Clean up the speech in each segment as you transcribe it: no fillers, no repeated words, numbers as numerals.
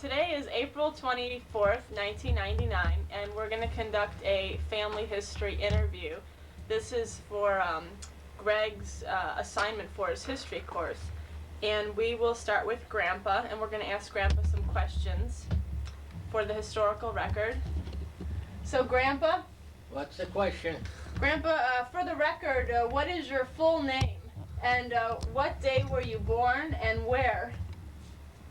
Today is April 24th, 1999, and we're going to conduct a family history interview. This is for Greg's assignment for his history course. And we will start with Grandpa, and we're going to ask Grandpa some questions for the historical record. So, Grandpa? What's the question? Grandpa, for the record, what is your full name? And what day were you born and where?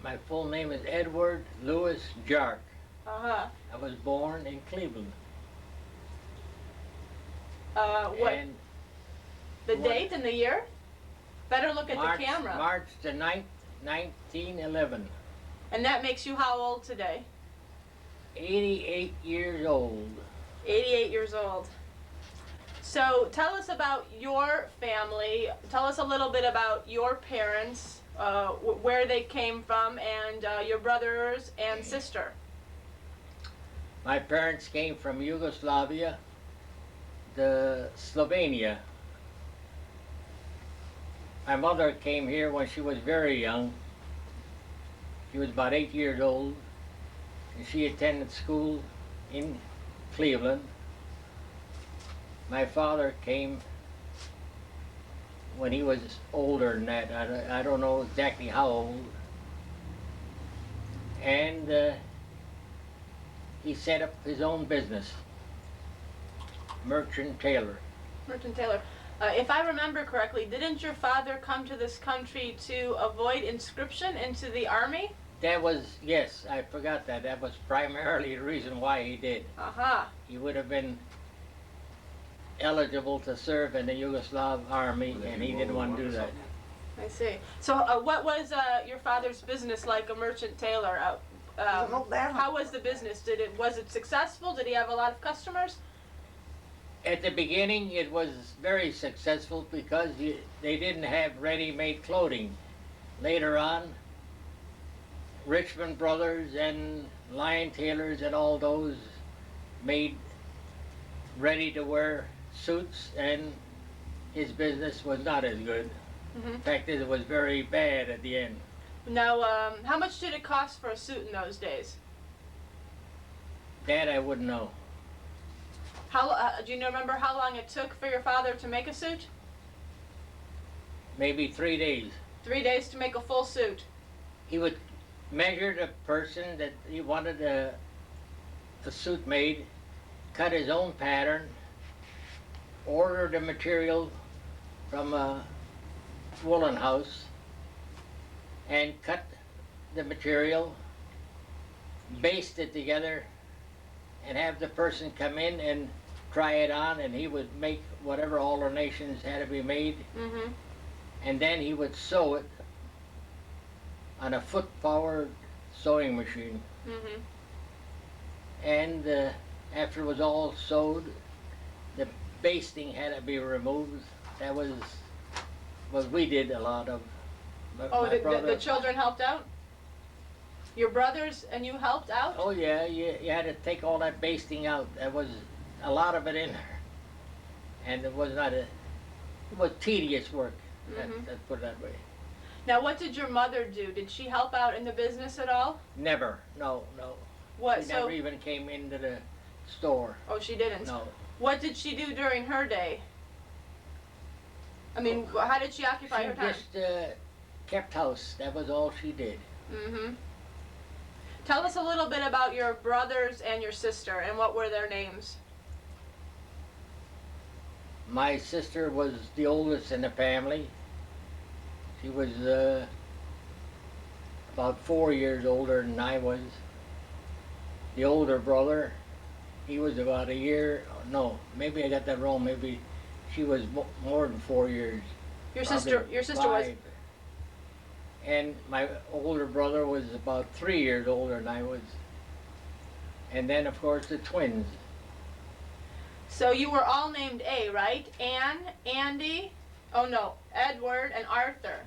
My full name is Edward Louis Jark. Uh-huh. I was born in Cleveland. What? And The date and the year? Better look at the camera. March the 9th, 1911. And that makes you how old today? 88 years old. 88 years old. So tell us about your family. Tell us a little bit about your parents, where they came from, and your brothers and sister. My parents came from Yugoslavia, Slovenia. My mother came here when she was very young. She was about 8 years old, and she attended school in Cleveland. My father came when he was older than that. I don't know exactly how old. And he set up his own business, Merchant Taylor. Merchant Taylor. If I remember correctly, didn't your father come to this country to avoid conscription into the army? That was, yes, I forgot that. That was primarily the reason why he did. Uh-huh. He would have been eligible to serve in the Yugoslav army, and he didn't want to do that. I see. So what was your father's business like, a merchant tailor? How was the business? Was it successful? Did he have a lot of customers? At the beginning, it was very successful because they didn't have ready-made clothing. Later on, Richmond Brothers and Lion Tailors and all those made ready-to-wear suits, and his business was not as good. Mm-hmm. In fact, it was very bad at the end. Now, how much did it cost for a suit in those days? That I wouldn't know. Do you remember how long it took for your father to make a suit? Maybe 3 days. 3 days to make a full suit. He would measure the person that he wanted a suit made, cut his own pattern, order the material from a woolen house, and cut the material, baste it together, and have the person come in and try it on, and he would make whatever alterations had to be made. Mm-hmm. And then he would sew it on a foot-powered sewing machine. Mm-hmm. And after it was all sewed, the basting had to be removed. That was what we did a lot of. Oh, the children helped out? Your brothers and you helped out? Oh yeah, you had to take all that basting out. There was a lot of it in there. And it was not it was tedious work, Mm-hmm. let's put it that way. Now, what did your mother do? Did she help out in the business at all? Never, no. What? She never even came into the store. Oh, she didn't? No. What did she do during her day? I mean, how did she occupy her time? She just kept house. That was all she did. Mm-hmm. Tell us a little bit about your brothers and your sister, and what were their names? My sister was the oldest in the family. She was about 4 years older than I was. The older brother, he was about a year, no, maybe I got that wrong, maybe she was more than 4 years. Your sister was... 5. And my older brother was about 3 years older than I was. And then, of course, the twins. So you were all named A, right? Ann, Andy, oh no, Edward, and Arthur.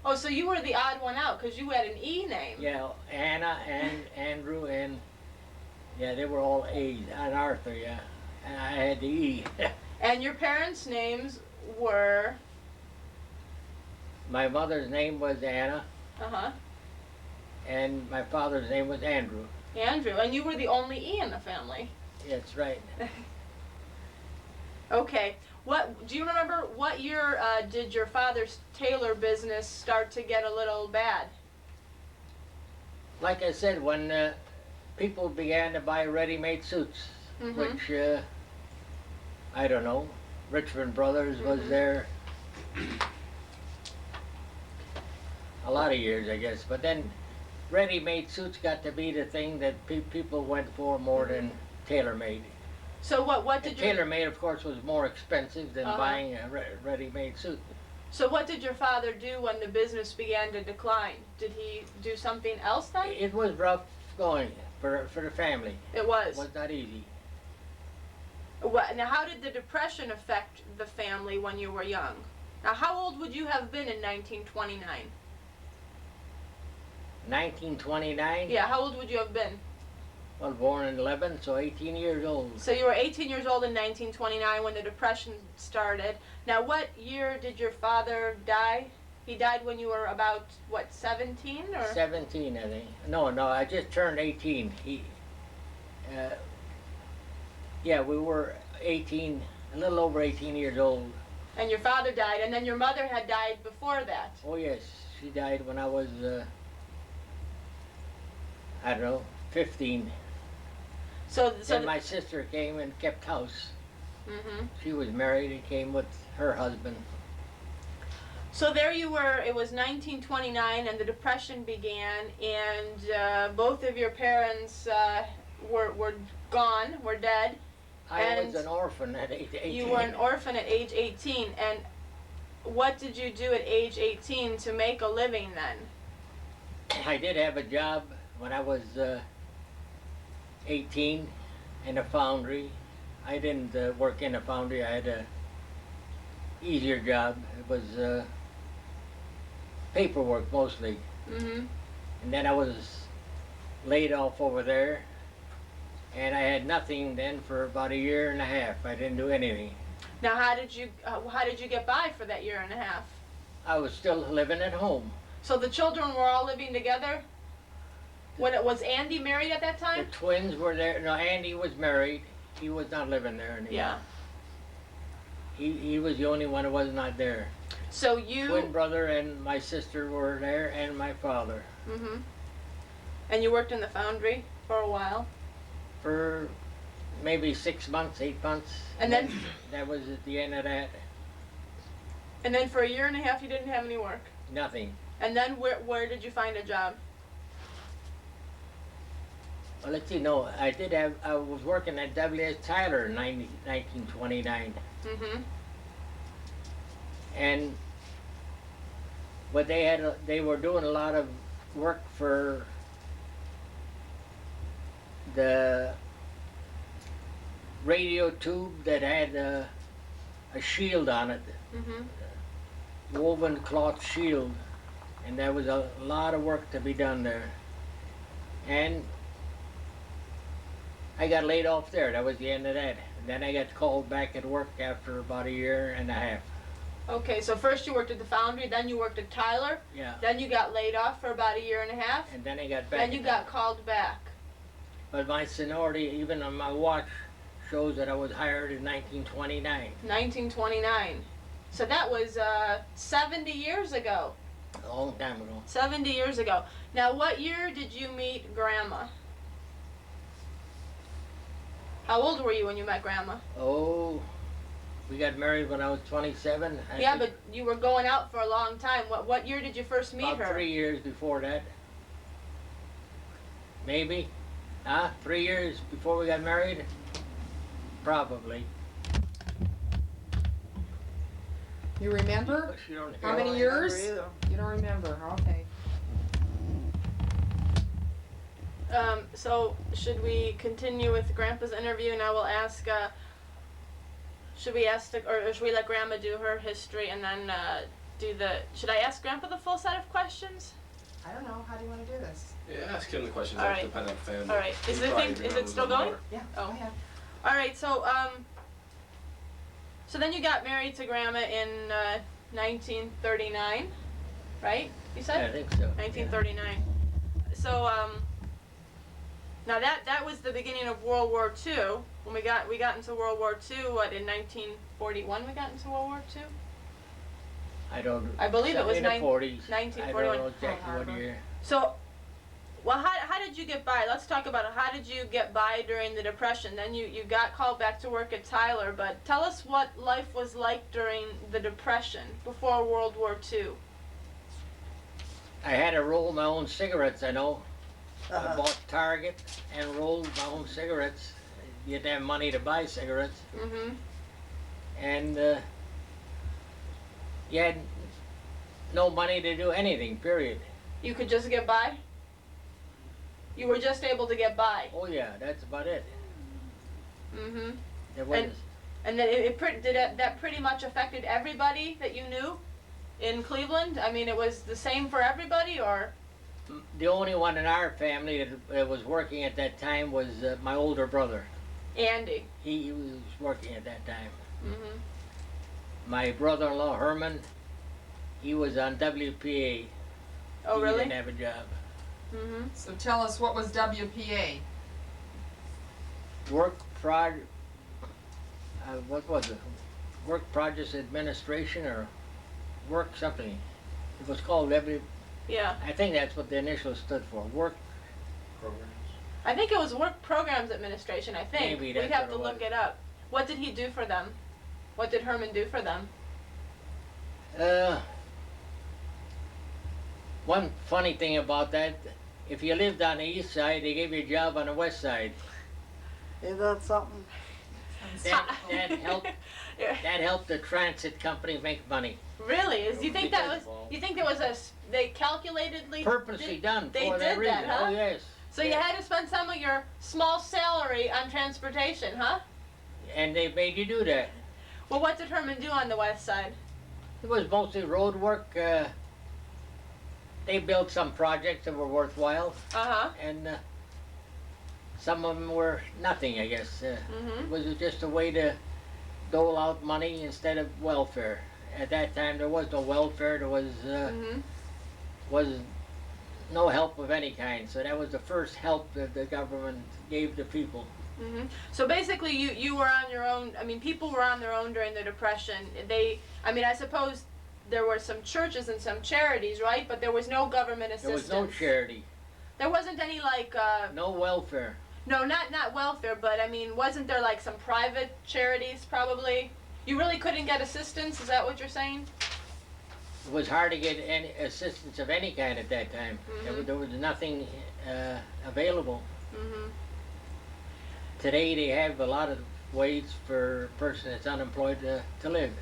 Oh, so you were the odd one out because you had an E name. Yeah, Anna and Andrew and, yeah, they were all A's. And Arthur, yeah. And I had the E. And your parents' names were? My mother's name was Anna, Uh-huh. and my father's name was Andrew. Andrew, and you were the only E in the family. That's right. Okay. What do you remember? What year did your father's tailor business start to get a little bad? Like I said, when people began to buy ready-made suits, Mhm. which I don't know, Richmond Brothers was there a lot of years, I guess. But then ready-made suits got to be the thing that people went for more than tailor-made. So what And did your tailor-made, of course, was more expensive than buying a ready-made suit. So what did your father do when the business began to decline? Did he do something else then? It was rough going for the family. It was. It was not easy. Now, how did the Depression affect the family when you were young? Now, how old would you have been in 1929? 1929? Yeah, how old would you have been? Well, born in 11, so 18 years old. So you were 18 years old in 1929 when the Depression started. Now, what year did your father die? He died when you were about, what, 17 or? 17, I think. No, I just turned 18. Yeah, we were 18, a little over 18 years old. And your father died, and then your mother had died before that. Oh yes, she died when I was, I don't know, 15. So Then my sister came and kept house. Mhm. She was married and came with her husband. So there you were, it was 1929 and the Depression began, and both of your parents were gone, were dead. I was an orphan at age 18. You were an orphan at age 18, and what did you do at age 18 to make a living then? I did have a job when I was 18 in a foundry. I didn't work in a foundry. I had a easier job. It was paperwork mostly. Mhm. And then I was laid off over there, and I had nothing then for about a year and a half. I didn't do anything. Now, how did you get by for that year and a half? I was still living at home. So the children were all living together? When it was Andy married at that The time? twins were there. No, Andy was married. He was not living there anymore. Yeah. He was the only one who was not there. So you. Twin brother and my sister were there, and my father. Mhm. And you worked in the foundry for a while. For maybe 6 months, 8 months. And then. That was at the end of that. And then for a year and a half, you didn't have any work. Nothing. And then where did you find a job? Well, let's see. No, I was working at W.S. Tyler in 1929, Mhm. and but they were doing a lot of work for the radio tube that had a shield on it, Mhm. woven cloth shield, and there was a lot of work to be done there. And I got laid off there. That was the end of that. And then I got called back at work after about a year and a half. Okay, so first you worked at the foundry, then you worked at Tyler, Yeah. then you got laid off for about a year and a half, And then I got back. then you got called back. But my seniority, even on my watch, shows that I was hired in 1929. 1929. So that was 70 years ago. A long time ago. 70 years ago. Now, what year did you meet Grandma? How old were you when you met Grandma? Oh, we got married when I was 27. Yeah, but you were going out for a long time. What year did you first meet about her? 3 years before that. Maybe. 3 years before we got married? Probably. You remember? She don't How many years? either. You don't remember, okay. So should we continue with Grandpa's interview? And I will ask. Should we should we let Grandma do her history and then do the? Should I ask Grandpa the full set of questions? I don't know, how do you wanna do this? Yeah, ask him the questions All that right. depend on the family. All right. Is He the probably thing? Is it remembers still them going? more. Yeah, Oh. go ahead. All right. So then you got married to Grandma in 1939, right? You Yeah, I said think so. 1939. now that was the beginning of World War II. When we got into World War II, what, in 1941 we got into World War II? I believe it was in the 40s. I 1941. don't know exactly Pearl what Harbor. year. So, well, how did you get by? Let's talk about it. How did you get by during the Depression? Then you got called back to work at Tyler, but tell us what life was like during the Depression, before World War II. I had to roll my own cigarettes, I know. I Uh-huh. bought Target and rolled my own cigarettes. You didn't have money to buy cigarettes. Mm-hmm. And you had no money to do anything, period. You could just get by? You were just able to get by? Oh yeah, that's about it. Mm-hmm. There was And then that pretty much affected everybody that you knew in Cleveland? I mean, it was the same for everybody, or? the only one in our family that was working at that time was my older brother. Andy. He was working at that time. Mm-hmm. My brother-in-law Herman, he was on WPA. Oh, He really? didn't have a job. Mm-hmm. So tell us, what was WPA? What was it? Work Projects Administration or work something. It was called Yeah. I think that's what the initials stood for. Work. I think it was Work Programs Administration, I think. Maybe We'd that's have what to it look was. it up. What did he do for them? What did Herman do for them? One funny thing about that, if you lived on the east side, they gave you a job on the west side. Is that something? That helped. That helped the transit company make money. Really? Do you think that was? Because- You think there was they calculatedly Purposely done they for that did reason. that, huh? Oh yes. So you had to spend some of your small salary on transportation, huh? And they made you do that. Well, what did Herman do on the west side? It was mostly road work. They built some projects that were worthwhile, Uh-huh. and some of them were nothing, I guess. Mm-hmm. It was just a way to dole out money instead of welfare. At that time, there was no welfare. There was Mm-hmm. no help of any kind. So that was the first help that the government gave the people. Mm-hmm. So basically, you were on your own. I mean, people were on their own during the Depression. I suppose there were some churches and some charities, right? But there was no government There assistance. was no charity, There wasn't any no welfare. no, not welfare, but I mean, wasn't there like some private charities probably? You really couldn't get assistance. Is that what you're saying? It was hard to get any assistance of any kind at that time. Mhm. There was nothing available. Mm-hmm. Today they have a lot of ways for a person that's unemployed to live.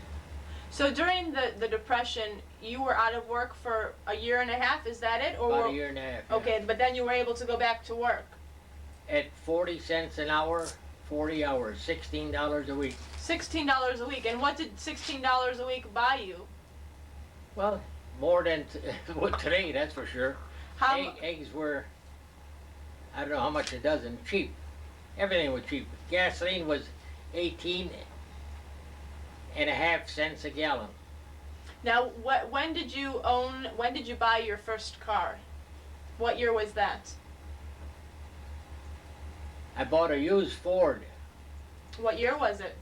So during the Depression, you were out of work for a year and a half. Is that it? About a year and a half. yeah. Okay, but then you were able to go back to work. At 40 cents an hour, 40 hours, $16 a week. $16 a week. And what did $16 a week buy you? Well, more than what today, that's for sure. How? mu- Eggs were, I don't know how much a dozen, cheap. Everything was cheap. Gasoline was 18.5 cents a gallon. Now, when did you buy your first car? What year was that? I bought a used Ford. What year was it?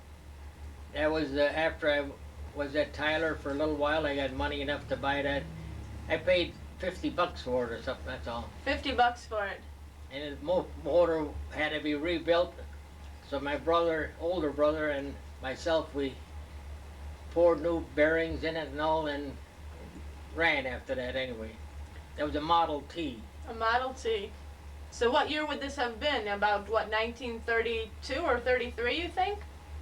That was after I was at Tyler for a little while. I got money enough to buy that. I paid $50 for it or something, that's all. $50 for it. And the motor had to be rebuilt. So my older brother and myself, we poured new bearings in it and all, and ran after that anyway. That was a Model T. A Model T. So what year would this have been? About what, 1932 or 33, you think?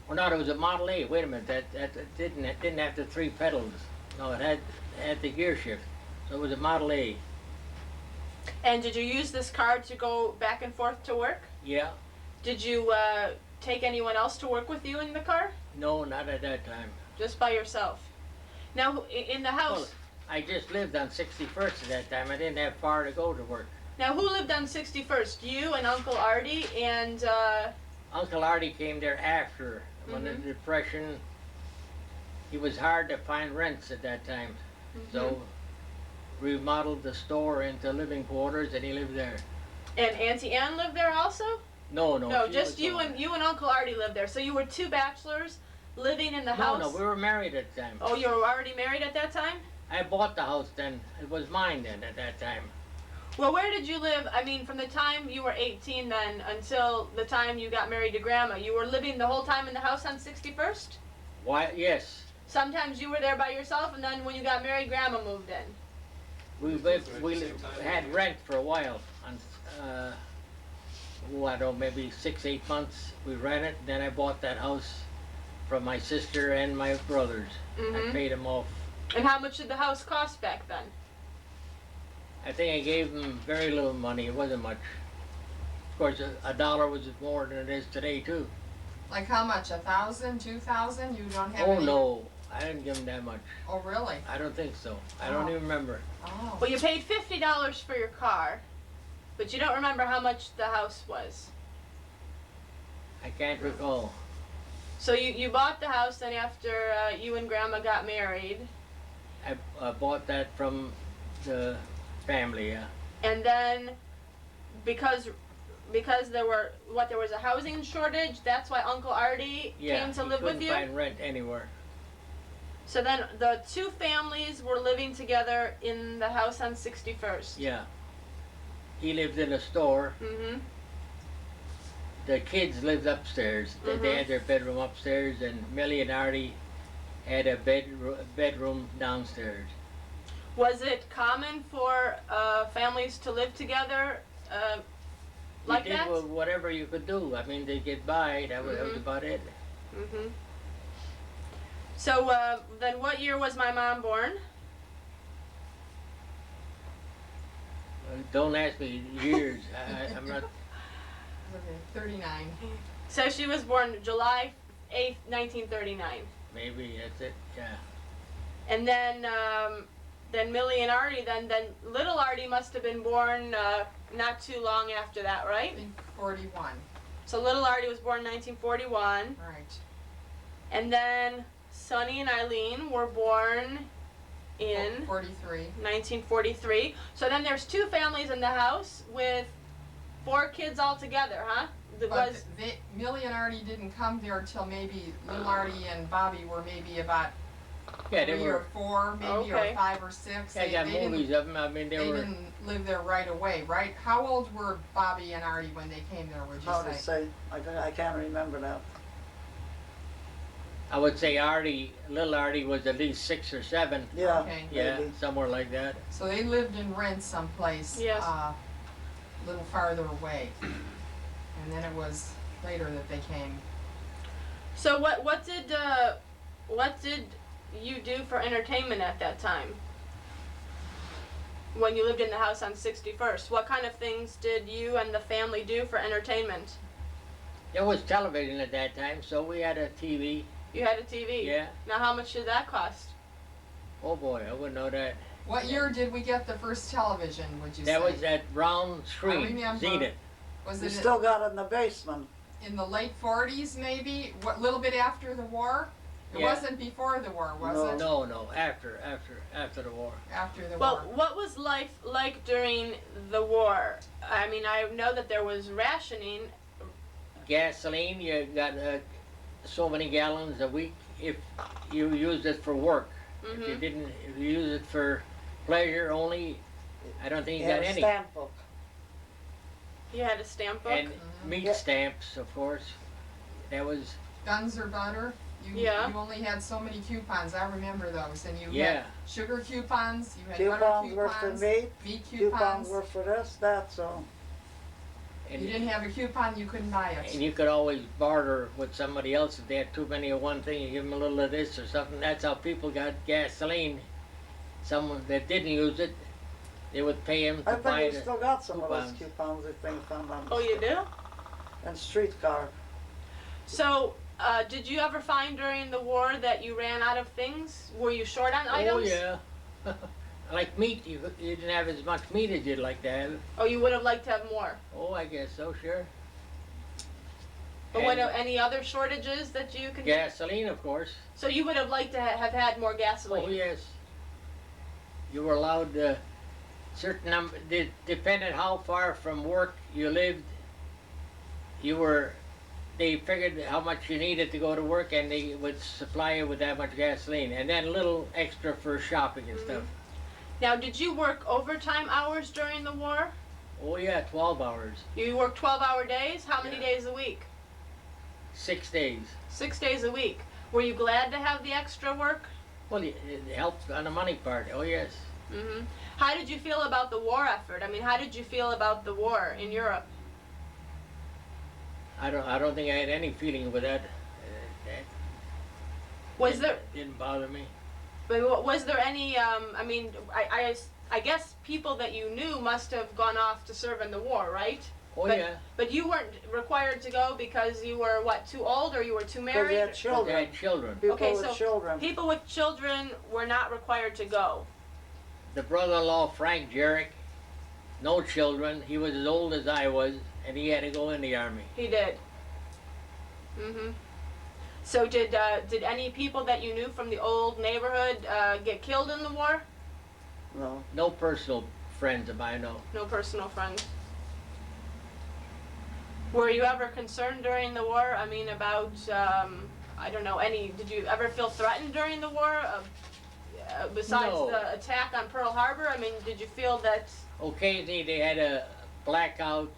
Well, no, it was a Model A. Wait a minute, that didn't have the 3 pedals. No, it had the gear shift. So it was a Model A. And did you use this car to go back and forth to work? Yeah. Did you take anyone else to work with you in the car? No, not at that time. Just by yourself? Now, in the house, Well, I just lived on 61st at that time. I didn't have far to go to work. now who lived on 61st? You and Uncle Artie and, Uncle Artie came there after, when the Mhm. Depression, it was hard to find rents at that time. So remodeled the store into living quarters, and he lived there. And Auntie Anne lived there also? No, No, she just was you gone. and you and Uncle Artie lived there. So you were two bachelors living in the house. No, we were married at the time. Oh, you were already married at that time? I bought the house then. It was mine then at that time. Well, where did you live? I mean, from the time you were 18 then until the time you got married to Grandma, you were living the whole time in the house on 61st? Why? Yes. Sometimes you were there by yourself, and then when you got married, Grandma moved in. We had rent for a while. I don't know, maybe 6-8 months. We rented. Then I bought that house from my sister and my brothers. I Mm-hmm. paid them off. And how much did the house cost back then? I think I gave them very little money. It wasn't much. Of course, a dollar was more than it is today too. Like how much? 1,000, 2,000? You don't have Oh any? no, I didn't give them that much. Oh, really? I don't think so. I don't Oh. even remember. Oh. Well, you paid $50 for your car, but you don't remember how much the house was. I can't recall. So you bought the house then after you and Grandma got married, I bought that from the family. Yeah. and then because there was a housing shortage, that's why Uncle Artie Yeah. came to he live with couldn't you. find rent anywhere. So then the two families were living together in the house on 61st. Yeah. He lived in a store. Mhm. The kids lived upstairs. They had their bedroom upstairs, and Millie and Artie had a bedroom downstairs. Was it common for families to live together like you did that? whatever you could do. I mean, they get by. That was Mhm. about it. Mhm. So then, what year was my mom born? Don't ask me years. I'm not. Okay, 39. So she was born July 8th, 1939. Maybe that's it. Yeah. And then Millie and Artie, then little Artie must have been born not too long after that, I right? think 41. So little Artie was born in 1941, Right. and then Sonny and Eileen were born in 43. 1943. So then there's two families in the house with 4 kids all together, huh? It But was Millie and Artie didn't come there till maybe little Artie and Bobby were maybe about Yeah, they 3 were. or 4, maybe, Okay. or 5 or 6. I got movies of them. I mean, They they were. didn't live there right away, right? How old were Bobby and Artie when they came there, would you Hard to say? say. I can't remember that. I would say little Artie was at least 6 or 7. Yeah, Okay. Yeah, maybe. somewhere like that. So they lived in rent someplace Yes. a little farther away. And then it was later that they came. So what did you do for entertainment at that time? When you lived in the house on 61st, what kind of things did you and the family do for entertainment? There was television at that time, so we had a TV. You had a TV. Yeah. Now how much did that cost? Oh boy, I wouldn't know that. What year did we get the first television, would you That say? was that round screen, remember. Zenith. Was We it still got it in the basement. in the late 40s, maybe? What, little bit after the war? It Yeah. wasn't before the war, was No. it? No, after the war. After the Well, war. what was life like during the war? I mean, I know that there was rationing. Gasoline, you got so many gallons a week if you used it for work. If you Mhm. didn't, if you used it for pleasure only, I don't think you Yeah, got a any. stamp book. You had a stamp book. And Mhm. meat Yeah. stamps, of course. That was, Guns or butter? Yeah. You only had so many coupons. I remember those. And you yeah. had sugar coupons, you had Coupons butter were for coupons, meat, meat coupons coupons. were for this, that, so. And, You didn't have a coupon, you couldn't buy it. and you could always barter with somebody else if they had too many of one thing. You give them a little of this or something. That's how people got gasoline. Someone that didn't use it, they would pay him I to buy think we the. still got some of those coupons. coupons, I think, on them. Oh, you do? And streetcar. So, did you ever find during the war that you ran out of things? Were you short on Oh items? yeah. Like meat, you didn't have as much meat as you'd like to have. Oh, you would have liked to have more. Oh, I guess so, sure. But what And any other shortages that you can? gasoline, of course. So you would have liked to have had more Oh gasoline. yes. You were allowed to certain number, depended how far from work you lived, they figured how much you needed to go to work, and they would supply you with that much gasoline, and then a little extra for shopping and stuff. Now, did you work overtime hours during the war? Oh yeah, 12 hours, You worked 12-hour days? How many Yeah. days a week? 6 days. 6 days a week. Were you glad to have the extra work? Well, it helped on the money part. Oh yes. Hmm. How did you feel about the war effort? I mean, how did you feel about the war in Europe? I don't think I had any feeling with that. That Was there didn't bother me. was there any? I mean, I guess people that you knew must have gone off to serve in the war, right? Oh But- yeah. But you weren't required to go because you were what, too old, or you were too Because married? they had They children, had children. people Okay, with so children. People with children were not required to go. The brother-in-law Frank Jarek, no children. He was as old as I was, and he had to go in the army. He did. Mhm. So did any people that you knew from the old neighborhood get killed in the war? No, No personal friends of mine, no. No personal friends. Were you ever concerned during the war? I mean, about I don't know. Did you ever feel threatened during the war? Besides No. the attack on Pearl Harbor, I mean, did you feel that? Occasionally they had a blackout.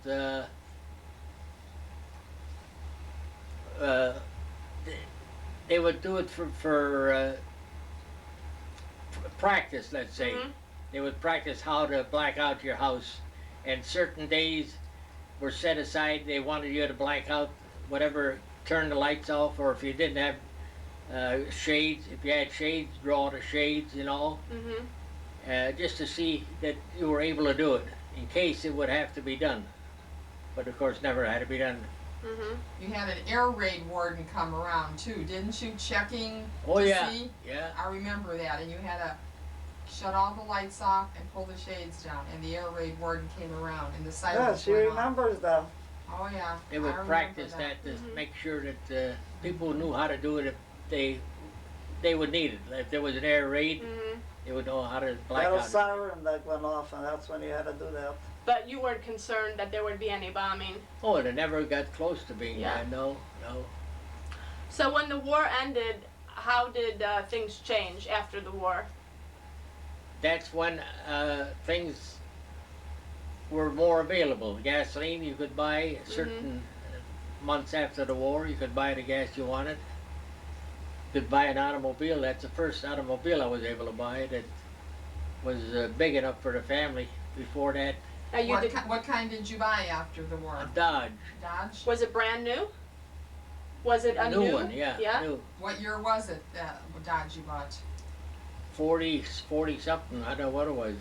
They would do it for practice, let's say. Mhm. They would practice how to black out your house, and certain days were set aside. They wanted you to black out whatever, turn the lights off, or if you didn't have shades, if you had shades, draw the shades, Mhm. just to see that you were able to do it in case it would have to be done. But of course, never had to be done. Mhm. You had an air raid warden come around too, didn't you? Checking Oh to yeah, see. yeah. I remember that, and you had to shut all the lights off and pull the shades down, and the air raid warden came around, and the yeah, sirens she went off. remembers that. Oh yeah. They I would remember practice that to Mhm. make sure that people knew how to do it if they would need it. If there was an air raid, Mhm. they would know how to black That out. was siren that went off, and that's when you had to do that. But you weren't concerned that there would be any bombing. Oh, it never got close to being Yeah. that. No, no. So when the war ended, how did things change after the war? That's when things were more available. Gasoline you could buy certain months after the war. You could buy the gas you wanted. You could buy an automobile. That's the first automobile I was able to buy that was big enough for the family. Before that, Now you did, What kind did you buy after the war? a Dodge. Dodge? was it brand new? Was it a New one, yeah. Yeah. New. What year was it that Dodge you bought? 40 something. I don't know what it was.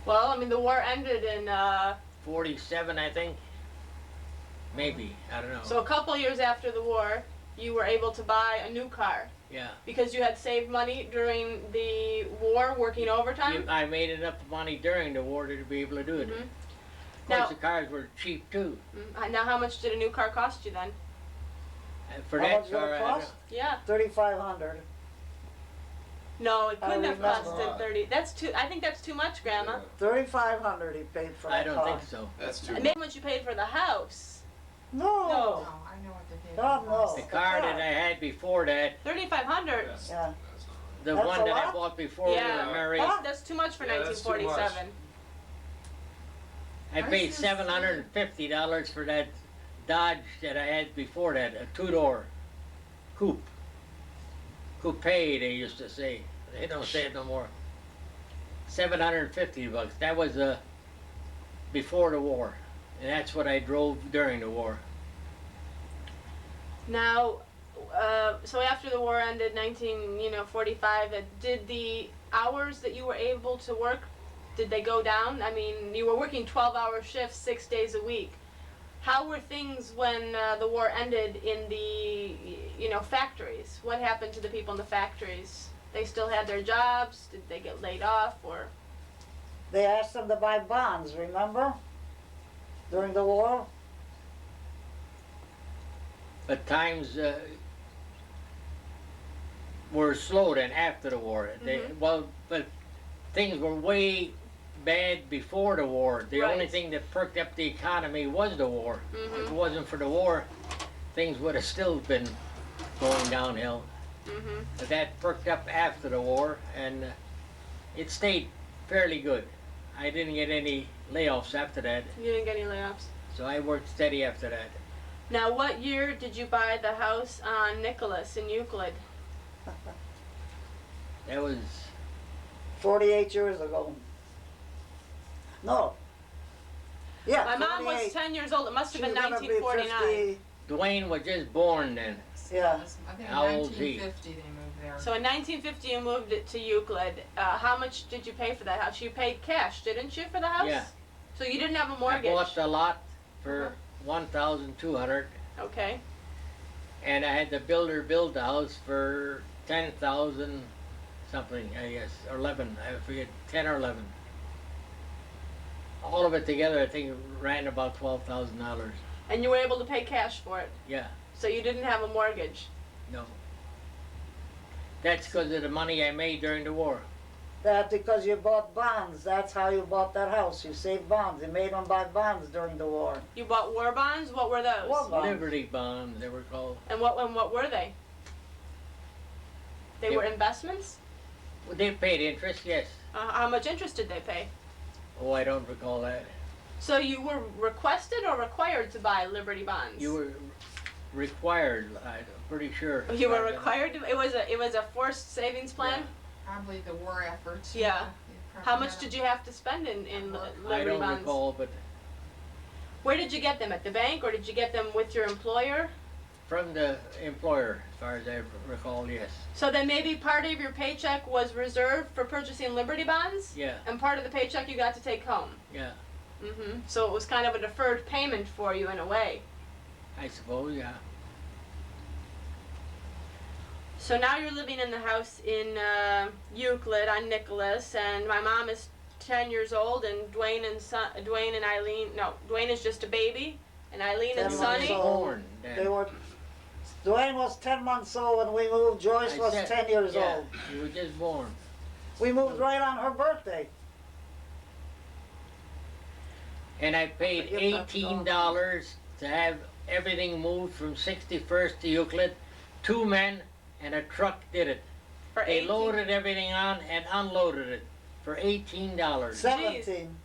Well, I mean, the war ended in 47, I think. Maybe. I don't know. so a couple years after the war, you were able to buy a new car yeah. because you had saved money during the war working overtime. I made enough money during the war to be able to do it. Mhm. Of Now- course, the cars were cheap too. Now, how much did a new car cost you then? For How that much did car, it I cost? Yeah. 3,500. No, it I couldn't have remember. costed 30. That's too. I think that's too much, Grandma. 3,500 he paid for I that don't car. think so. That's too Maybe how much you paid for the house. No. No. Oh, I know what they paid. God, for no. us. The the car car. that I had before that, 3,500. That's, Yeah. that's not the That's one a that I lot? bought before we Yeah. were married, Huh? That's too much for Yeah, that's too much. 1947. I I paid see. $750 for that Dodge that I had before that, a two-door coupe. Coupe, they used to say. They don't say it no more. $750. That was before the war, and that's what I drove during the war. Now, so after the war ended, 1945, did the hours that you were able to work, did they go down? I mean, you were working 12-hour shifts 6 days a week. How were things when the war ended in the, factories? What happened to the people in the factories? They still had their jobs? Did they get laid off or? They asked them to buy bonds, remember? During the war? But times were slow then after the war. Mhm. But things were way bad before the war. The only Right. thing that perked up the economy was the war. If it Mhm. wasn't for the war, things would have still been going downhill. Mhm. But that perked up after the war, and it stayed fairly good. I didn't get any layoffs after that, You didn't get any layoffs. so I worked steady after that. Now, what year did you buy the house on Nicholas in Euclid? That was 48 years ago. No. Yeah, My mom was 48. 10 years old. It must have been She's gonna be 1949. 50. Dwayne was just born then. Yeah. I think in How old is he? 1950 they moved there. So in 1950, you moved it to Euclid. How much did you pay for that house? You paid cash, didn't you, for the house? Yeah. So you didn't have a I mortgage. bought the lot for 1,200, Okay. and I had the builder build the house for 10,000 something, I guess, or 11. I forget, 10 or 11. All of it together, I think, ran about $12,000. And you were able to pay cash for it. Yeah. So you didn't have a mortgage. No. That's because of the money I made during the war. That because you bought bonds. That's how you bought that house. You saved bonds. You made them buy bonds during the war. You bought war bonds. What were those? War bonds. Liberty bonds, they were called. And what were they? They They- were investments. Well, they paid interest, yes. How much interest did they pay? Oh, I don't recall that. So you were requested or required to buy Liberty bonds? You were required, I'm pretty sure. You were required to. It was a forced savings plan. Probably the war effort. Yeah. How much did you have to spend in I Liberty don't bonds? recall, but Where did you get them? At the bank, or did you get them with your employer? from the employer, as far as I recall, yes. So then maybe part of your paycheck was reserved for purchasing Liberty bonds, Yeah, and part of the paycheck you got to take home. yeah, So it was kind of a deferred payment for you in a way. I suppose, yeah. So now you're living in the house in Euclid on Nicholas, and my mom is 10 years old, and Dwayne and Eileen. No, Dwayne is just a baby, and Eileen 10 and months Sonny. old. Born then. They were. Dwayne was 10 months old when we moved. Joyce I was said- 10 years yeah, old. You were just born. We moved right on her birthday. And I paid Forget that $18 to have everything moved from 61st to Euclid. 2 men and a truck did it. For They 18 loaded everything on and unloaded it for $18. 17.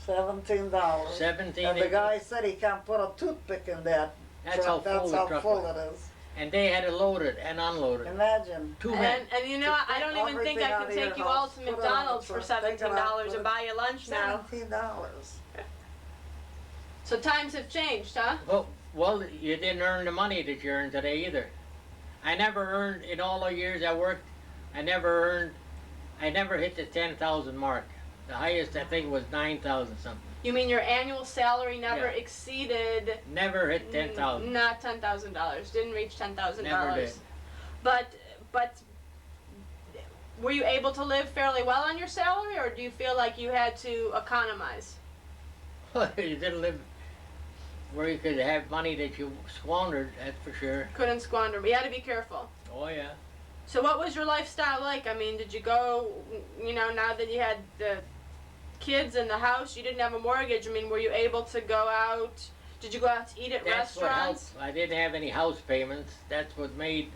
$17. 17. And the guy said he can't put a toothpick in that That's truck. how full That's the how truck full was. it is. And they had to load it and unload it. Imagine. 2 men. And you know, I don't even think I can take you all to McDonald's for $17 and buy you lunch now. $17. So times have changed, huh? Well, you didn't earn the money that you earn today either. I never earned, in all the years I worked, I never hit the 10,000 mark. The highest I think was 9,000 something. You mean your annual salary never Yeah. exceeded Never hit 10,000. not $10,000. Didn't reach $10,000. Never did. But were you able to live fairly well on your salary, or do you feel like you had to economize? You didn't live where you could have money that you squandered, that's for sure. Couldn't squander. You had to be careful. Oh yeah. So what was your lifestyle like? I mean, did you go, now that you had the kids in the house, you didn't have a mortgage, I mean, were you able to go out? Did you go out to eat at That's what helped. restaurants? I didn't have any house payments. That's what made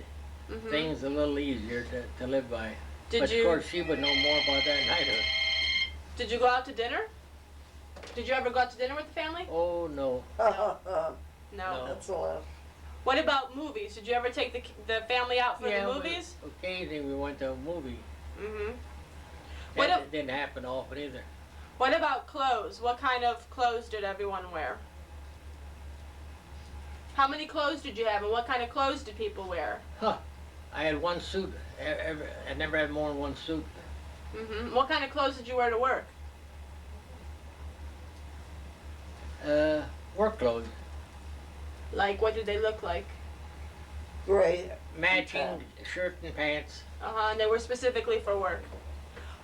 Mhm. things a little easier to live by. Did but you of course she would know more about that than I do. Did you go out to dinner? Did you ever go out to dinner with the family? Oh no. No. No. That's a laugh. What about movies? Did you ever take the family out for Yeah, the but movies? occasionally we went to a movie. Mhm. That What ab- didn't happen often either. What about clothes? What kind of clothes did everyone wear? How many clothes did you have, and what kind of clothes did people wear? I had one suit. I never had more than one suit. What kind of clothes did you wear to work? Work clothes. Like, what did they look like? Great. Matching shirt and pants. And they were specifically for work.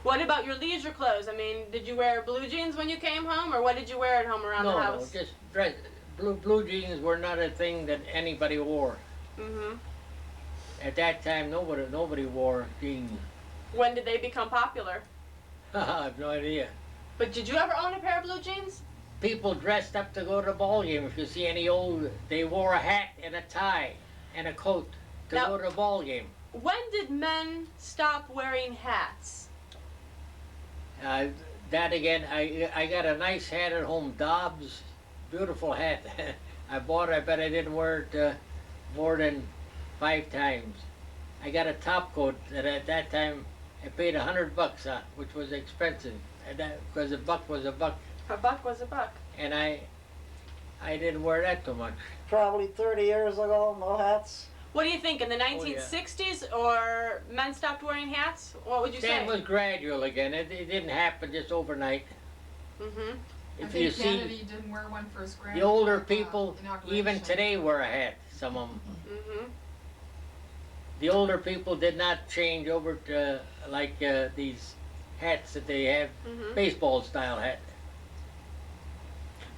What about your leisure clothes? I mean, did you wear blue jeans when you came home, or what did you wear at home around the No, house? just dress. Blue jeans were not a thing that anybody wore. At that time, nobody wore jeans. When did they become popular? I have no idea. But did you ever own a pair of blue jeans? People dressed up to go to the ball game. If you see any old, they wore a hat and a tie and a coat to Now- go to the ball game. When did men stop wearing hats? That again, I got a nice hat at home, Dobbs, beautiful hat. I bought it, I bet I didn't wear it more than 5 times. I got a top coat that at that time I paid $100 on, which was expensive, because a buck was a buck, A buck was a buck. and I didn't wear that too much. Probably 30 years ago, no hats. What do you think, in the yeah. 1960s, or men stopped wearing hats? What would you That say? was gradual again. It didn't happen just overnight. Mm-hmm. I If you think see Kennedy didn't wear one for his grand. the older people, even inauguration. today, wear a hat. Some of them. Mm-hmm. The older people did not change over to like these hats that they have, Mm-hmm. baseball style hat.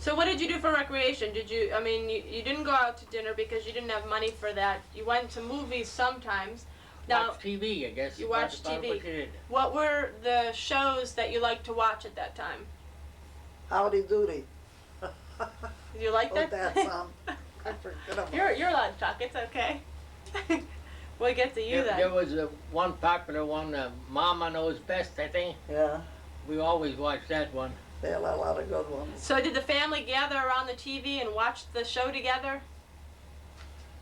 So what did you do for recreation? Did you, I mean, you didn't go out to dinner because you didn't have money for that. You went to movies sometimes. Now, Watch TV, I guess. You That's watched about TV. what you did. what were the shows that you liked to watch at that time? Howdy doody. Did you like Oh, that? that song. I forget about You're allowed to talk. It's okay. We'll get to you There then. was one popular one, Mama Knows Best, I think. Yeah, We always watched that one. they had a lot of good ones. So did the family gather around the TV and watch the show together?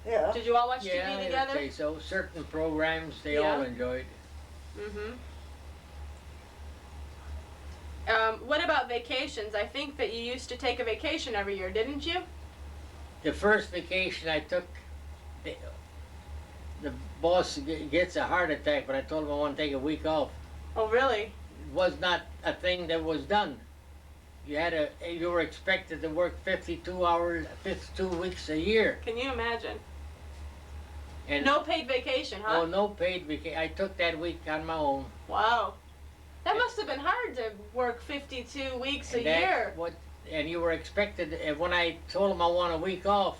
Yeah. Did you all watch Yeah, TV I would together? say so. Certain programs they all Yeah. enjoyed. Mm-hmm. What about vacations? I think that you used to take a vacation every year, didn't you? The first vacation I took, the boss gets a heart attack, but I told him I want to take a week off. Oh, really? It was not a thing that was done. You were expected to work 52 hours, 52 weeks a year. Can you imagine? And No paid vacation, huh? oh, no paid vacation. I took that week on my own. Wow. That must have been hard to work 52 weeks a And that's year. and you were expected, and when I told him I want a week off,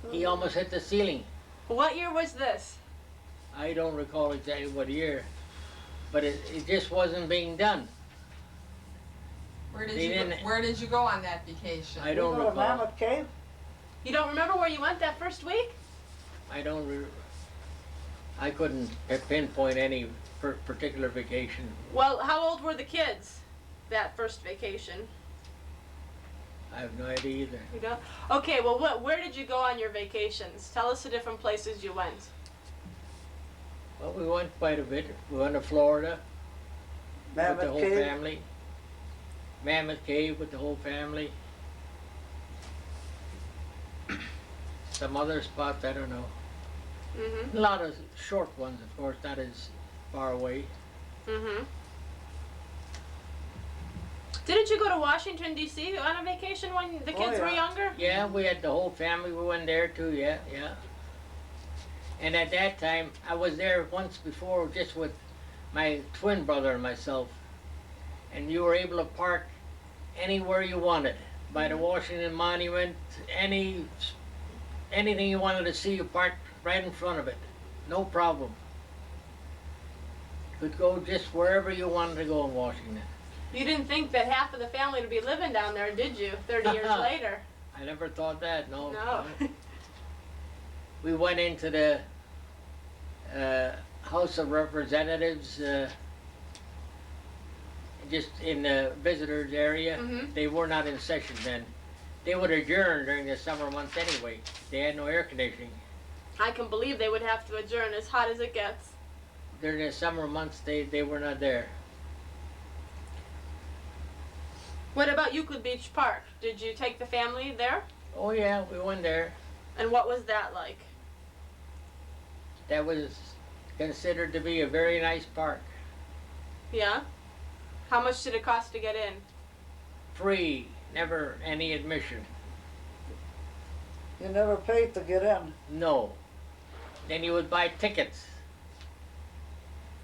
he almost hit the ceiling. What year was this? I don't recall exactly what year, but it just wasn't being done. Where did They you go, didn't- where did you go on that vacation? I don't You go to recall. Mammoth Cave? You don't remember where you went that first week? I couldn't pinpoint any particular vacation. Well, how old were the kids that first vacation? I have no idea either. You don't? Okay, well, where did you go on your vacations? Tell us the different places you went. Well, we went quite a bit. We went to Florida with the Mammoth whole Cave? family. Mammoth Cave with the whole family. Some other spots, I don't know. Mm-hmm. A lot of short ones, of course, not as far away. Mm-hmm. Didn't you go to Washington, D.C. on a vacation when the Oh, kids were yeah. younger? Yeah, we had the whole family. We went there too. Yeah. And at that time, I was there once before, just with my twin brother and myself. And you were able to park anywhere you wanted, by the Washington Monument, anything you wanted to see, you parked right in front of it. No problem. Could go just wherever you wanted to go in Washington. You didn't think that half of the family would be living down there, did you? 30 years later. I never thought that. No. No. We went into the House of Representatives, just in the visitors area. Mhm. They were not in session then. They would adjourn during the summer months anyway. They had no air conditioning. I can believe they would have to adjourn as hot as it gets. During the summer months, they were not there. What about Euclid Beach Park? Did you take the family there? Oh yeah, we went there. And what was that like? That was considered to be a very nice park. Yeah? How much did it cost to get in? Free, never any admission. You never paid to get in. No. Then you would buy tickets.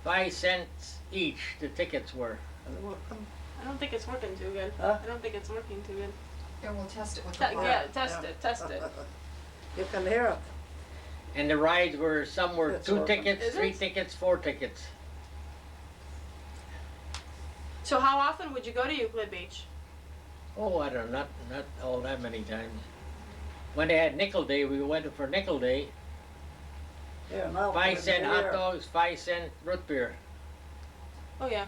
5 cents each, the tickets were. I don't think it's working too good. Huh? I don't think it's working too good. Yeah, we'll test it with the Yeah, board. test it. You can hear it. And the rides were, some were It's 2 open. tickets, Is 3 it? tickets, 4 tickets. So how often would you go to Euclid Beach? Oh, I don't know, not all that many times. When they had nickel day, we went for nickel day. Here, now. 5-cent hot here. dogs, 5-cent root beer. Oh yeah.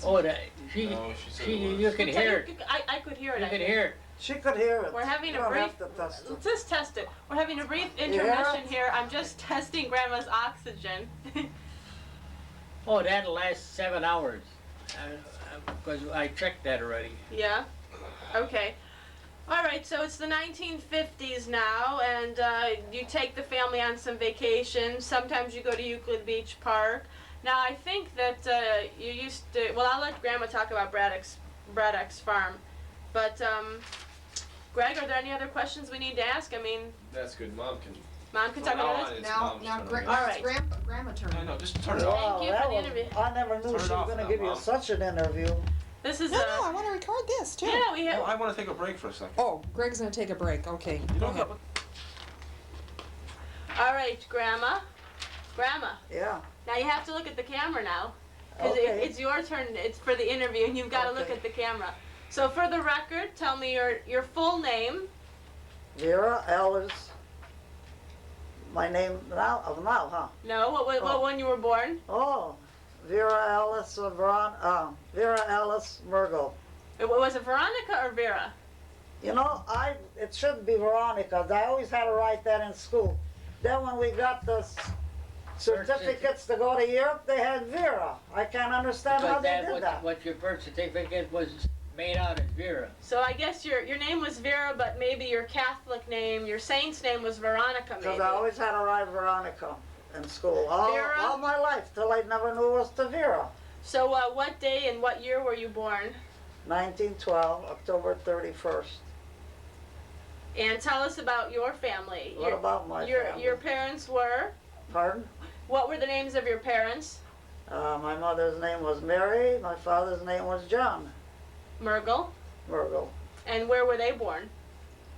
Oh, that, she, No, she said she, it you was. could hear it. I could hear it. You I could think. hear it. She could hear it. We're having You a don't brief. have to test it. Let's just test it. We're having a brief hear intermission it? here. I'm just testing Grandma's oxygen. Oh, that'll last 7 hours. Because I checked that already. Yeah. Okay. All right. So it's the 1950s now, and you take the family on some vacations. Sometimes you go to Euclid Beach Park. Now I think that you used to. Well, I'll let Grandma talk about Braddock's farm, but Greg, are there any other questions we need to ask? I mean, That's good. Mom can. Mom can talk From now about on, this. it's Now, Mom's now, turn. gra- All now right. it's grandma turn. No, just turn it Wow. off. you that for the was- interview. I never knew Turn she it was off gonna now, give you Mom. such an interview. This is No, I want to record this too. yeah, we have. Well, I want to take a break for a second. Oh, Greg's gonna take a break. Okay, You go don't ahead. have All right, Grandma. Grandma. Yeah. Now you have to look at the camera now, because Okay. it's your turn. It's for the interview, and you've got to look Okay. at the camera. So for the record, tell me your full name. Vera Ellis. My name now, huh? No, what Oh. when you were born? Oh, Vera Ellis Vera Ellis Mergel. Was it Veronica or Vera? You know, it shouldn't be Veronica. I always had to write that in school. Then when we got the certificates to go to Europe, they had Vera. I can't understand how Because they that did that. what your birth certificate was made out as Vera. So I guess your name was Vera, but maybe your Catholic name, your saint's name was Veronica, maybe. Because I always had to write Veronica in school. All Vera? my life, till I never knew it was to Vera. So what day and what year were you born? 1912, October 31st. And tell us about your family. What about my family? Your parents were? Pardon? What were the names of your parents? My mother's name was Mary. My father's name was John Mergel. Mergel. And where were they born?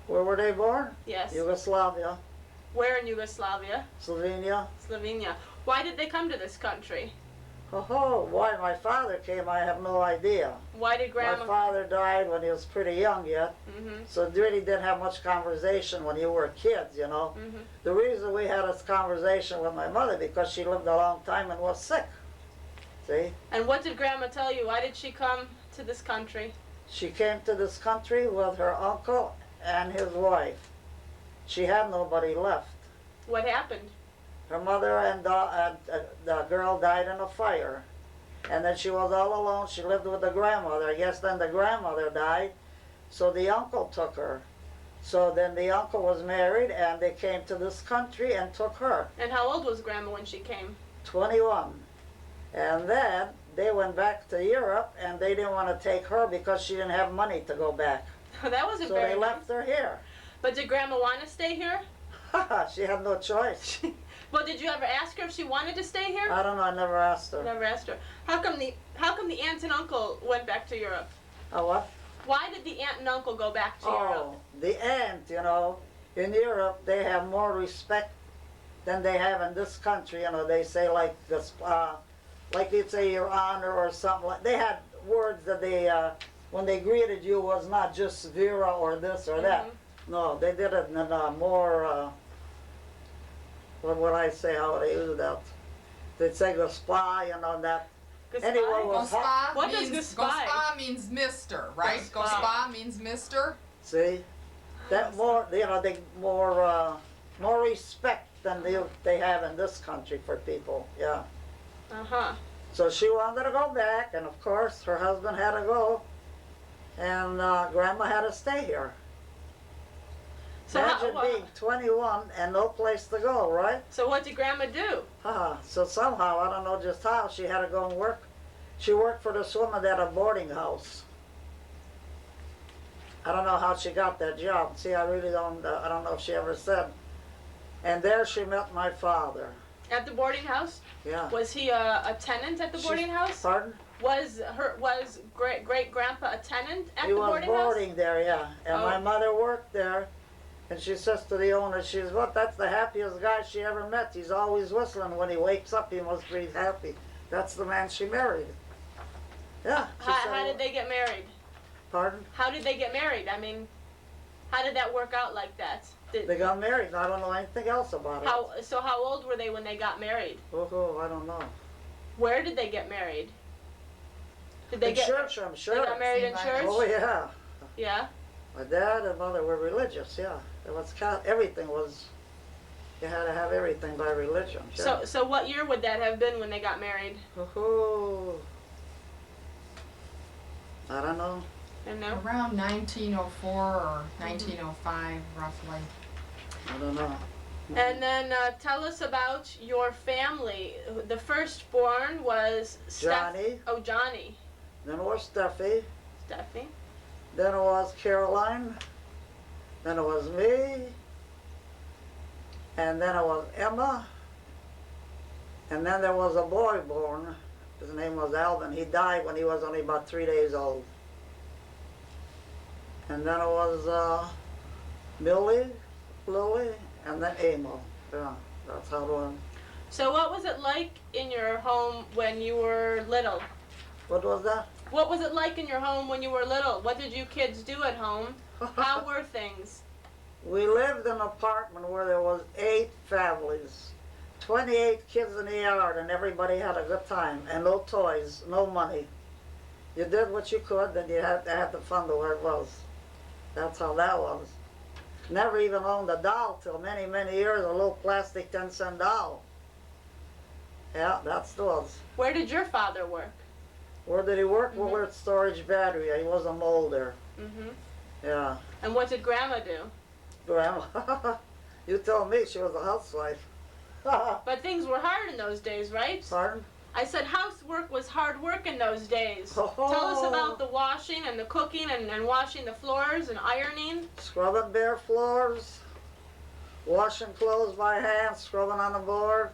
Where were they born? Yes. Yugoslavia, Where in Yugoslavia? Slovenia. Slovenia. Why did they come to this country? Oh, why my father came, I have no idea. Why did Grandma? My father died when he was pretty young yet, Mhm. so really didn't have much conversation when you were kids, you know. Mhm. The reason we had this conversation with my mother because she lived a long time and was sick. See? And what did Grandma tell you? Why did she come to this country? She came to this country with her uncle and his wife. She had nobody left. What happened? Her mother and the girl died in a fire. And then she was all alone. She lived with the grandmother. I guess then the grandmother died, so the uncle took her. So then the uncle was married and they came to this country and took her, And how old was Grandma when she came? 21. And then they went back to Europe and they didn't want to take her because she didn't have money to go back. That wasn't So very they nice. left her here. But did Grandma want to stay here? She had no choice. Well, did you ever ask her if she wanted to stay here? I don't know, I never asked her. Never asked her. How come the aunt and uncle went back to Europe? Oh, what? Why did the aunt and uncle go back to Europe? Oh, the aunt, you know, in Europe they have more respect than they have in this country. You know, they say like this, like you'd say your honor or something like. They had words that they, when they greeted you, was not just Vera or this or that. No, they did it in a more. What would I say? How would I use that? They'd say gospa, you know that. Anyone was hot. Gospa What does means gospa? gospa means mister, right? Gospa. Gospa means mister. See, that more, you know, they more respect than they have in this country for people. Yeah. Uh-huh. So she wanted to go back, and of course her husband had to go, and Grandma had to stay here. So Imagine how, being 21 and no place to go, right? so what did Grandma do? So somehow, I don't know just how, she had to go and work. She worked for this woman at a boarding house. I don't know how she got that job. See, I really don't, I don't know if she ever said. And there she met my father. At the boarding house? Yeah. Was he a tenant at the She- boarding house? Pardon? Was great grandpa a tenant at He the was boarding boarding there, yeah. And my Oh. mother worked there. And she says to the owner, she's, what, that's the happiest guy she ever met. He's always whistling. When he wakes up, he must be happy. That's the man she married. Yeah. She said, How did they get married? Pardon? How did they get married? I mean, how did that work out like that? They got married. I don't know anything else about it. So how old were they when they got married? Oh, I don't know. Where did they get married? Did they In church, I'm sure. They got married in Same church? Oh, yeah. Yeah. My dad and mother were religious, yeah. It was everything was, you had to have everything by religion. Yeah. So what year would that have been when they got married? Oh, I don't know. I don't know. Around 1904 or 1905, roughly. I don't know. And then tell us about your family. The firstborn was Johnny. Oh, Johnny. Then it was Steffi. Steffi. Then it was Caroline. Then it was me. And then it was Emma. And then there was a boy born. His name was Alvin. He died when he was only about 3 days old. And then it was Millie, Lily, and then Emil. Yeah, that's how it went. So what was it like in your home when you were little? What was that? What was it like in your home when you were little? What did you kids do at home? How were things? We lived in an apartment where there was 8 families, 28 kids in the yard, and everybody had a good time, and no toys, no money. You did what you could, and you had to have the fun the way it was. That's how that was. Never even owned a doll till many, many years, a little plastic 10-cent doll. Yeah, that's the was. Where did your father work? Where did he work? Well, we're at Storage Battery. He was a molder. Mm-hmm. Yeah. And what did Grandma do? Grandma, you tell me, she was a housewife. But things were hard in those days, right? Pardon? I said housework was hard work in those days. Oh. Tell us about the washing and the cooking and washing the floors and ironing. Scrubbing bare floors, washing clothes by hand, scrubbing on the board,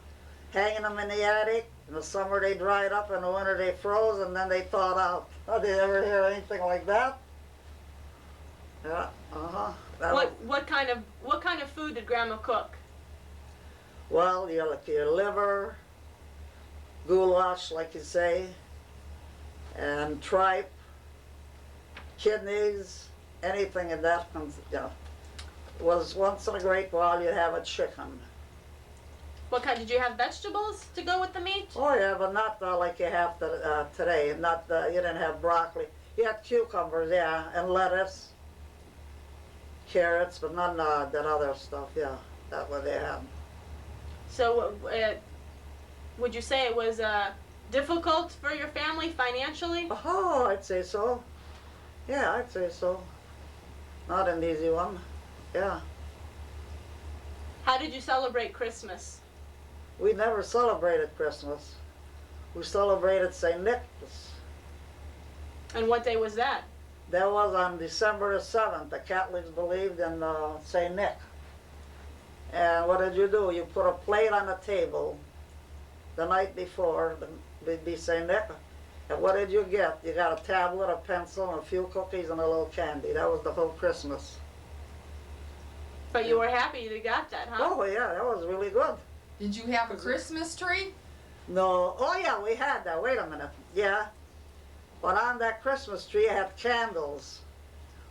hanging them in the attic. In the summer they dried up, in the winter they froze, and then they thawed out. Oh, did you ever hear anything like that? Yeah, What kind of food did Grandma cook? Well, your liver, goulash, like you say, and tripe, kidneys, anything in that, was once in a great while you'd have a chicken. What kind? Did you have vegetables to go with the meat? Oh yeah, but not like you have today. Not you didn't have broccoli. You had cucumbers, yeah, and lettuce, carrots, but none that other stuff. Yeah, that what they had. So, would you say it was difficult for your family financially? Oh, I'd say so. Yeah, I'd say so. Not an easy one. Yeah. How did you celebrate Christmas? We never celebrated Christmas. We celebrated St. Nicholas. And what day was that? That was on December the 7th. The Catholics believed in St. Nick. And what did you do? You put a plate on the table the night before, it'd be St. Nick. And what did you get? You got a tablet, a pencil, and a few cookies and a little candy. That was the whole Christmas. But you were happy you got that, huh? Oh yeah, that was really good. Did you have a Christmas tree? No, oh yeah, we had that. Wait a minute. Yeah. But on that Christmas tree, it had candles,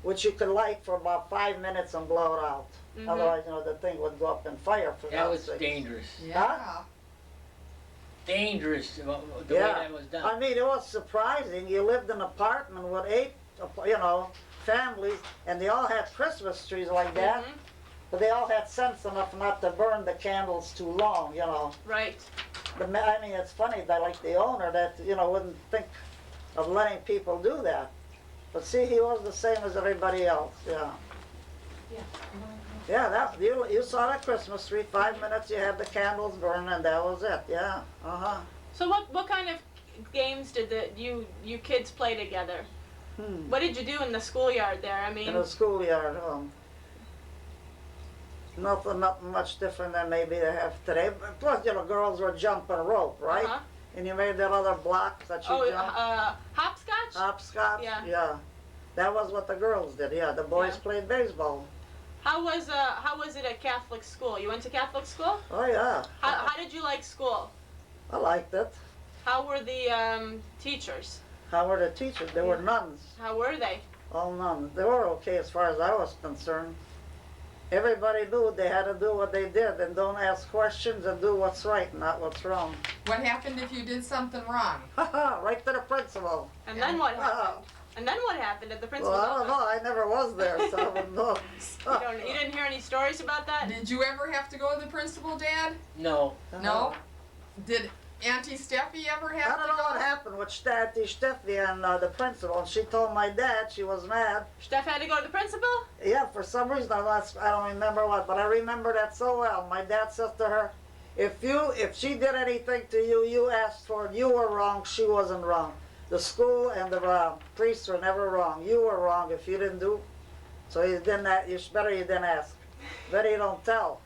which you could light for about 5 minutes and blow it out. Mhm. Otherwise, the thing would go up in fire for That was God's sake. dangerous. Yeah. Dangerous the way Yeah. that was done. I mean, it was surprising. You lived in an apartment with 8, families, and they all had Christmas trees like that. Mhm. But they all had sense enough not to burn the candles too long, Right. I mean, it's funny that like the owner that, wouldn't think of letting people do that. But see, he was the same as everybody else, yeah. Yeah, that you saw that Christmas tree, 5 minutes you had the candles burning and that was it, yeah, So what kind of games did you kids play together? What did you do in the schoolyard there? I mean, In the schoolyard, nothing much different than maybe they have today. But plus, girls were jumping rope, right? Uh-huh. And you made that other block that you jumped. hopscotch? Hopscotch? Yeah. Yeah. That was what the girls did, yeah. The boys Yeah. played baseball. How was it at Catholic school? You went to Catholic school? Oh yeah, How did you like school? I liked it. How were the teachers? How were the teachers? They were nuns, How were they? all nuns. They were okay as far as I was concerned. Everybody knew they had to do what they did and don't ask questions and do what's right, not what's wrong. What happened if you did something wrong? Right to the principal. And then what Uh, happened? And then what happened at the principal's Well, I don't office? know. I never was there, so I don't know. You didn't hear any stories about that? Did you ever have to go to the principal, Dad? No, No? Did Auntie Steffi ever I have don't to know what go? happened with Auntie Steffi and the principal. And she told my dad she was mad. Steph had to go to the principal? Yeah, for some reason I don't remember what, but I remember that so well. My dad said to her, if she did anything to you, you asked for it. You were wrong. She wasn't wrong. The school and the priests were never wrong. You were wrong if you didn't do. So you didn't. Better you didn't ask. Better you don't tell.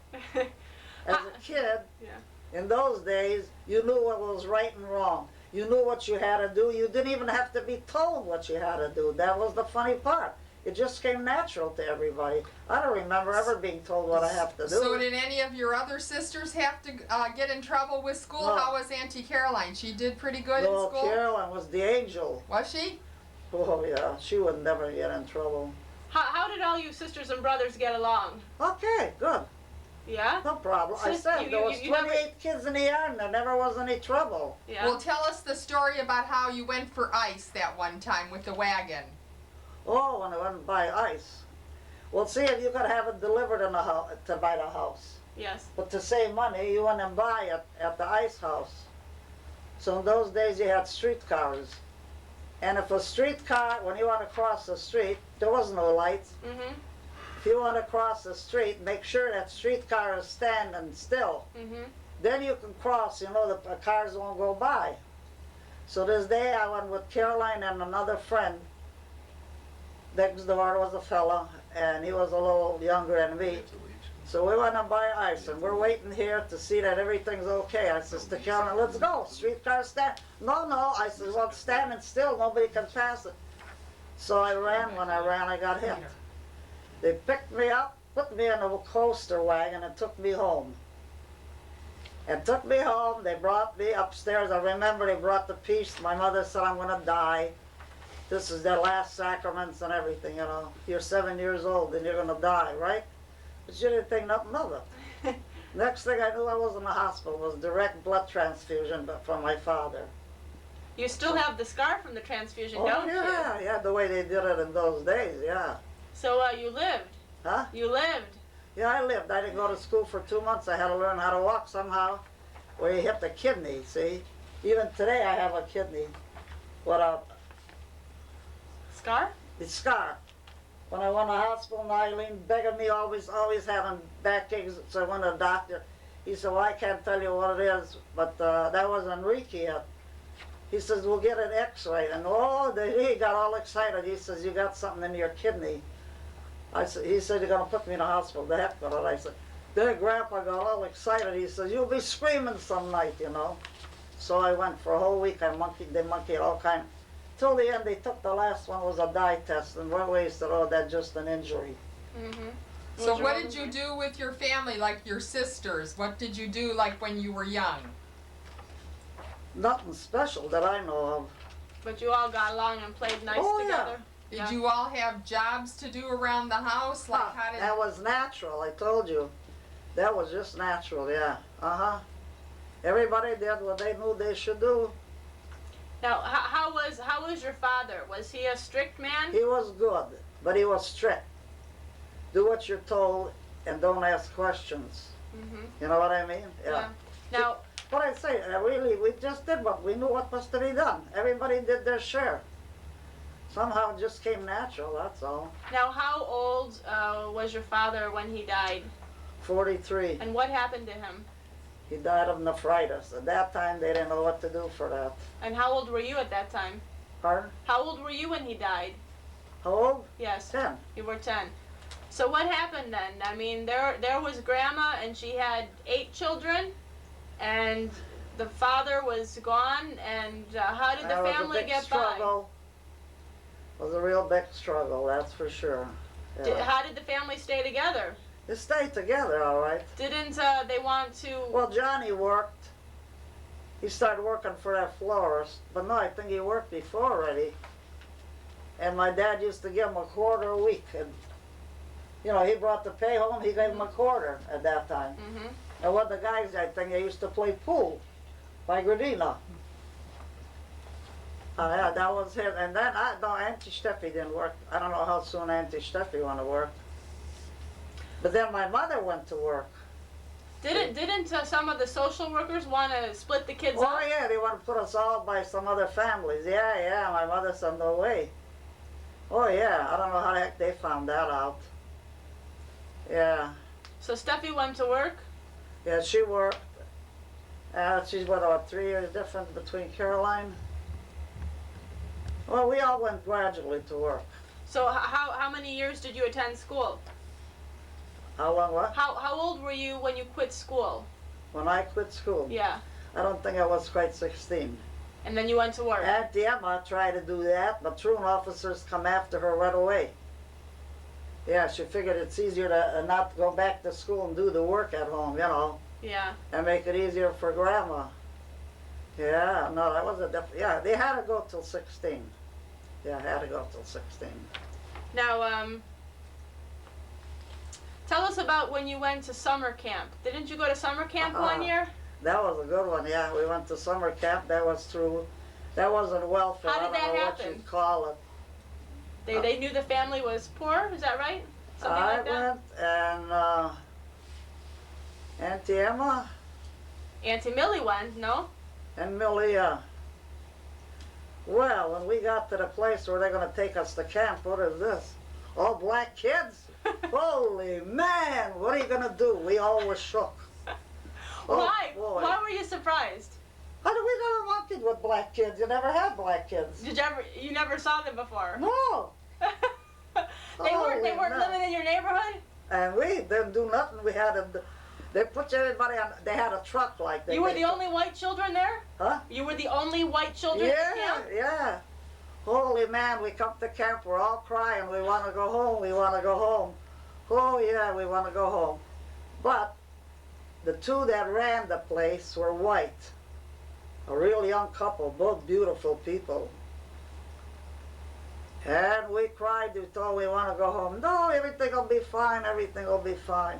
As a kid, Yeah. in those days, you knew what was right and wrong. You knew what you had to do. You didn't even have to be told what you had to do. That was the funny part. It just came natural to everybody. I don't remember ever being told what I have to do. So did any of your other sisters have to get in trouble with school? No. How was Auntie Caroline? She did pretty good No, in school? Caroline was the angel. Was she? Oh yeah, she would never get in trouble. How did all you sisters and brothers get along? Okay, good. Yeah? No problem. I Sis- said you- there you- was you never- 28 kids in the yard and there never was any trouble. Yeah. Well, tell us the story about how you went for ice that one time with the wagon. Oh, when I went to buy ice. Well, see, if you could have it delivered in the house, to buy the house. Yes. But to save money, you went and buy it at the ice house. So in those days, you had streetcars. And if a streetcar, when you want to cross the street, there was no lights. Mm-hmm. If you want to cross the street, make sure that streetcar is standing still. Mm-hmm. Then you can cross, you know, the cars won't go by. So this day I went with Caroline and another friend. Next door was a fella, and he was a little younger than me. So we went and buy ice, and we're waiting here to see that everything's okay. I says to Caroline, let's go. Streetcar stand. No, no. I says, well, it's standing still. Nobody can pass it. So I ran. When I ran, I got hit. They picked me up, put me in a coaster wagon, and took me home. And took me home. They brought me upstairs. I remember they brought the priest. My mother said, I'm going to die. This is their last sacraments and everything, you know. You're 7 years old and you're going to die, right? But you didn't think nothing of it. Next thing I knew, I was in the hospital. It was direct blood transfusion from my father. You still have the scar from the transfusion, Oh, don't you? yeah, yeah, the way they did it in those days, yeah. So you lived. Huh? You lived. Yeah, I lived. I didn't go to school for 2 months. I had to learn how to walk somehow. Where you hit the kidney, see? Even today I have a kidney. What a Scar? scar. When I went to the hospital, Eileen begging me, always having backaches, so I went to the doctor. He said, well, I can't tell you what it is, but that was Enrique yet. He says, we'll get an x-ray. And he got all excited. He says, you got something in your kidney. He said, you're going to put me in the hospital. The heck with it. I said, then Grandpa got all excited. He says, you'll be screaming some night, you know. So I went for a whole week. They monkeyed all kind. Till the end, they took the last one was a dye test, and one way said, oh, that's just an injury. Mm-hmm. So what did you do with your family, like your sisters? What did you do like when you were young? Nothing special that I know of. But you all got along and played nice Oh, yeah. together? Did Yeah. you all have jobs to do around the house? Like how did That was natural, I told you. That was just natural, yeah. Uh-huh. Everybody did what they knew they should do. Now, how was your father? Was he a strict man? He was good, but he was strict. Do what you're told and don't ask questions. Mm-hmm. You know what I mean? Yeah. Now, What I say, really, we just did what we knew what was to be done. Everybody did their share. Somehow it just came natural, that's all. how old was your father when he died? 43. And what happened to him? He died of nephritis. At that time, they didn't know what to do for that. And how old were you at that time? Pardon? How old were you when he died? How old? Yes, 10. you were 10. So what happened then? I mean, there was Grandma, and she had 8 children, and the father was gone. And how did the family get by? It was a real big struggle, that's for sure. Yeah. How did the family stay together? They stayed together, all right. Didn't they want to? Well, Johnny worked. He started working for that florist, but no, I think he worked before already. And my dad used to give him a quarter a week, and you know, he brought the pay home. He gave him a quarter at that time. Mm-hmm. And what the guys, I think, they used to play pool by Gradina. Yeah, that was it. And then Auntie Steffi didn't work. I don't know how soon Auntie Steffi went to work. But then my mother went to work. Didn't some of the social workers want to split the kids Oh up? yeah, they want to put us all by some other families. Yeah, my mother said no way. Oh yeah, I don't know how the heck they found that out. Yeah, So Steffi went to work. yeah, she worked. She's what, about 3 years difference between Caroline? Well, we all went gradually to work. So how many years did you attend school? How long what? How old were you when you quit school? When I quit school, Yeah. I don't think I was quite 16. And then you went to work. Auntie Emma tried to do that, but truant officers come after her right away. Yeah, she figured it's easier to not go back to school and do the work at home, you know, Yeah. and make it easier for Grandma. Yeah, no, that was yeah, they had to go till 16. Yeah, had to go till 16. Now, tell us about when you went to summer camp. Didn't you go to summer camp one year? That was a good one, yeah. We went to summer camp. That wasn't welfare. How did I don't that know happen? what you'd call it. They knew the family was poor. Is that right? Something I like that. went and Auntie Emma Auntie Millie went. No. and Millie, well, when we got to the place where they're going to take us to camp, what is this? All black kids? Holy man, what are you going to do? We all were shook. Oh, Why? boy. Why were you surprised? How did we never wanted with black kids? You never had black kids. Did you ever? You never saw them before. No. They weren't Holy man. living in your neighborhood. And we didn't do nothing. We had they put everybody on, they had a truck like that. You were the only white children there. Huh? You were the only white children at the Yeah, camp. yeah. Holy man, we come to camp, we're all crying. We want to go home, we want to go home. Oh yeah, we want to go home. But the two that ran the place were white. A real young couple, both beautiful people. And we cried, we thought we want to go home. No, everything will be fine, everything will be fine.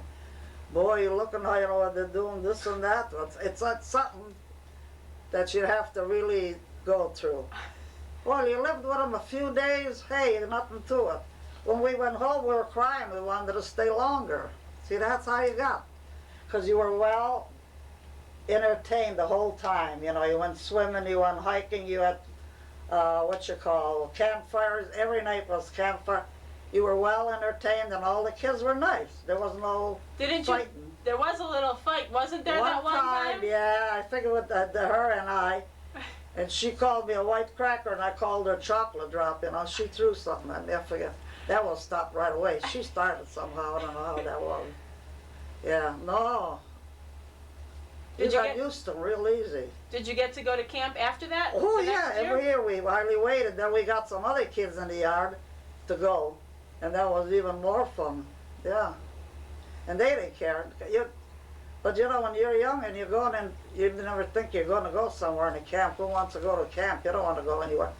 Boy, you're looking how you know what they're doing, this and that. It's not something that you have to really go through. Well, you lived with them a few days, hey, nothing to it. When we went home, we were crying, we wanted to stay longer. See, that's how you got. Because you were well entertained the whole time. You know, you went swimming, you went hiking, you had campfires. Every night was campfire. You were well entertained, and all the kids were nice. There was no Didn't you? fighting. There was a little fight, wasn't there? One that one time. yeah, I figured with her and I, and she called me a white cracker, and I called her chocolate drop. You know, she threw something at me. I figured that will stop right away. She started somehow. I don't know how that was. Yeah, no. Did You you got get- used to them real easy. Did you get to go to camp after that? Oh the yeah, next year? every year we hardly waited. Then we got some other kids in the yard to go, and that was even more fun. Yeah, and they didn't care. But you know, when you're young and you're going and you never think you're going to go somewhere in a camp. Who wants to go to camp? You don't want to go anywhere.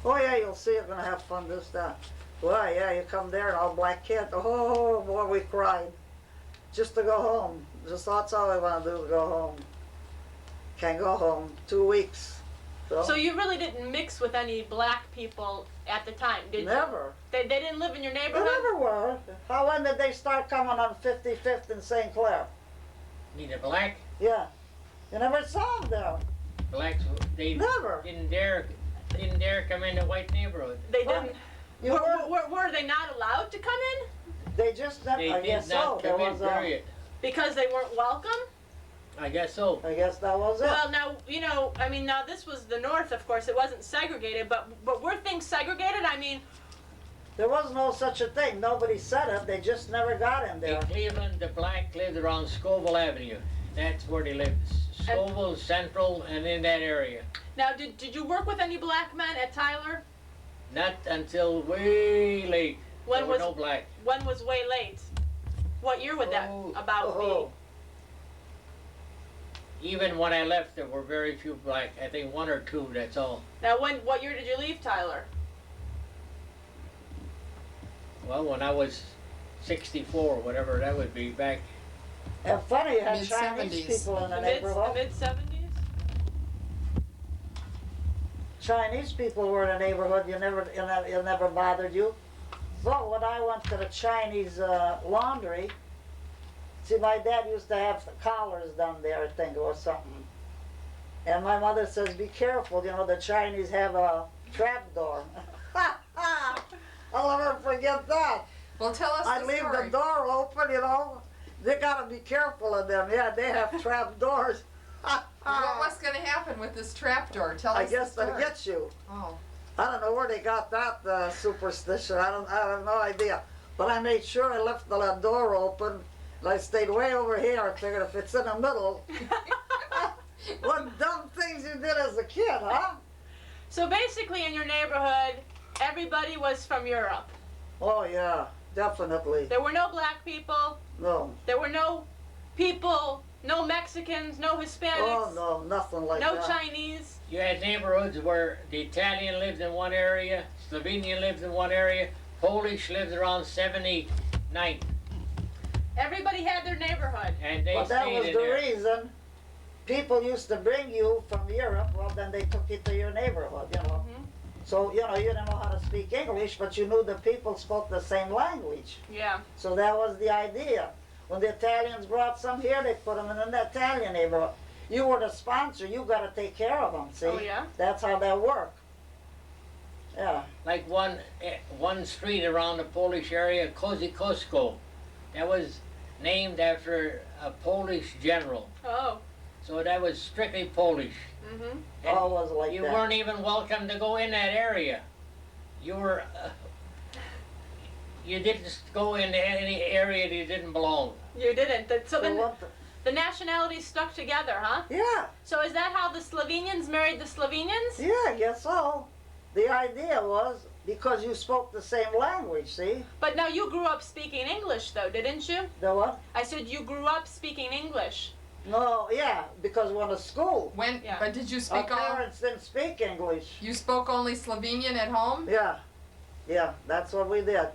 Oh yeah, you'll see. You're going to have fun. This that. Well, yeah, you come there and all black kids. Oh boy, we cried just to go home. Just that's all we want to do is go home. Can't go home. 2 weeks. So you really didn't mix with any black people at the time, did you? Never. They didn't live in your They neighborhood? never were. When did they start coming on 55th and St. Clair? Need a black? Yeah. You never saw them there. Blacks, they Never. didn't dare come in the white neighborhood. They What? didn't. You Were they not allowed to come in? They just never, They I did guess so. not There come in, was period. Because they weren't welcome? I guess so. I guess that was it. Well, now, you know, I mean, now this was the North, of course. It wasn't segregated, but were things segregated? I mean, There was no such a thing. Nobody said it. They just never got in In there. Cleveland, the black lived around Scoville Avenue. That's where they lived. Scoville, Central, and in that area. now, did you work with any black men at Tyler? Not until way late. When there were was no black. when was way late? What year would that Oh. about Oh, Even when I left, there were very few black. I think one or two, that's all. be? Now, what year did you leave, Tyler? Well, when I was 64, whatever that would be, back. and funny, you had Mid-seventies. Chinese people in the The neighborhood. mid 70s. Chinese people were in the neighborhood. It never bothered you. But when I went to the Chinese laundry, see, my dad used to have collars done there, I think, or something. And my mother says, "Be careful. You know, the Chinese have a trap door." I'll never forget that. Well, tell us I the leave story. the door open, you know. They gotta be careful of them. Yeah, they have trap doors. What was going to happen with this trapdoor? Tell us I the guess story. that gets you. Oh, I don't know where they got that superstition. I have no idea. But I made sure I left the door open, and I stayed way over here. I figured if it's in the middle, what dumb things you did as a kid, huh? So basically, in your neighborhood, everybody was from Europe. Oh yeah, definitely. There were no black people. No. There were no people, no Mexicans, no Hispanics, Oh no, nothing like no that. Chinese. You had neighborhoods where the Italian lived in one area, Slovenian lived in one area, Polish lived around 79th, Everybody had their neighborhood. and they But that stayed was in the there. reason people used to bring you from Europe. Well, then they took you to your neighborhood, you know. Mhm. So, you know, you didn't know how to speak English, but you knew the people spoke the same language. Yeah. So that was the idea. When the Italians brought some here, they put them in the Italian neighborhood. You were the sponsor. You got to take care of them, see? Oh yeah. That's how that worked. Yeah. Like one street around the Polish area, Kosciuszko, that was named after a Polish general. Oh. So that was strictly Polish. Mhm. And Always like you that. weren't even welcome to go in that area. You were, you didn't go into any area that you didn't belong. You didn't. So So then what the nationalities stuck together, huh? yeah, So is that how the Slovenians married the Slovenians? yeah, I guess so. The idea was because you spoke the same language, see? But now you grew up speaking English, though, didn't you? The what? I said you grew up speaking English. No, yeah, because we went to school. when? Yeah. But did you Our speak all? parents didn't speak English. You spoke only Slovenian at home? Yeah, yeah, that's what we did.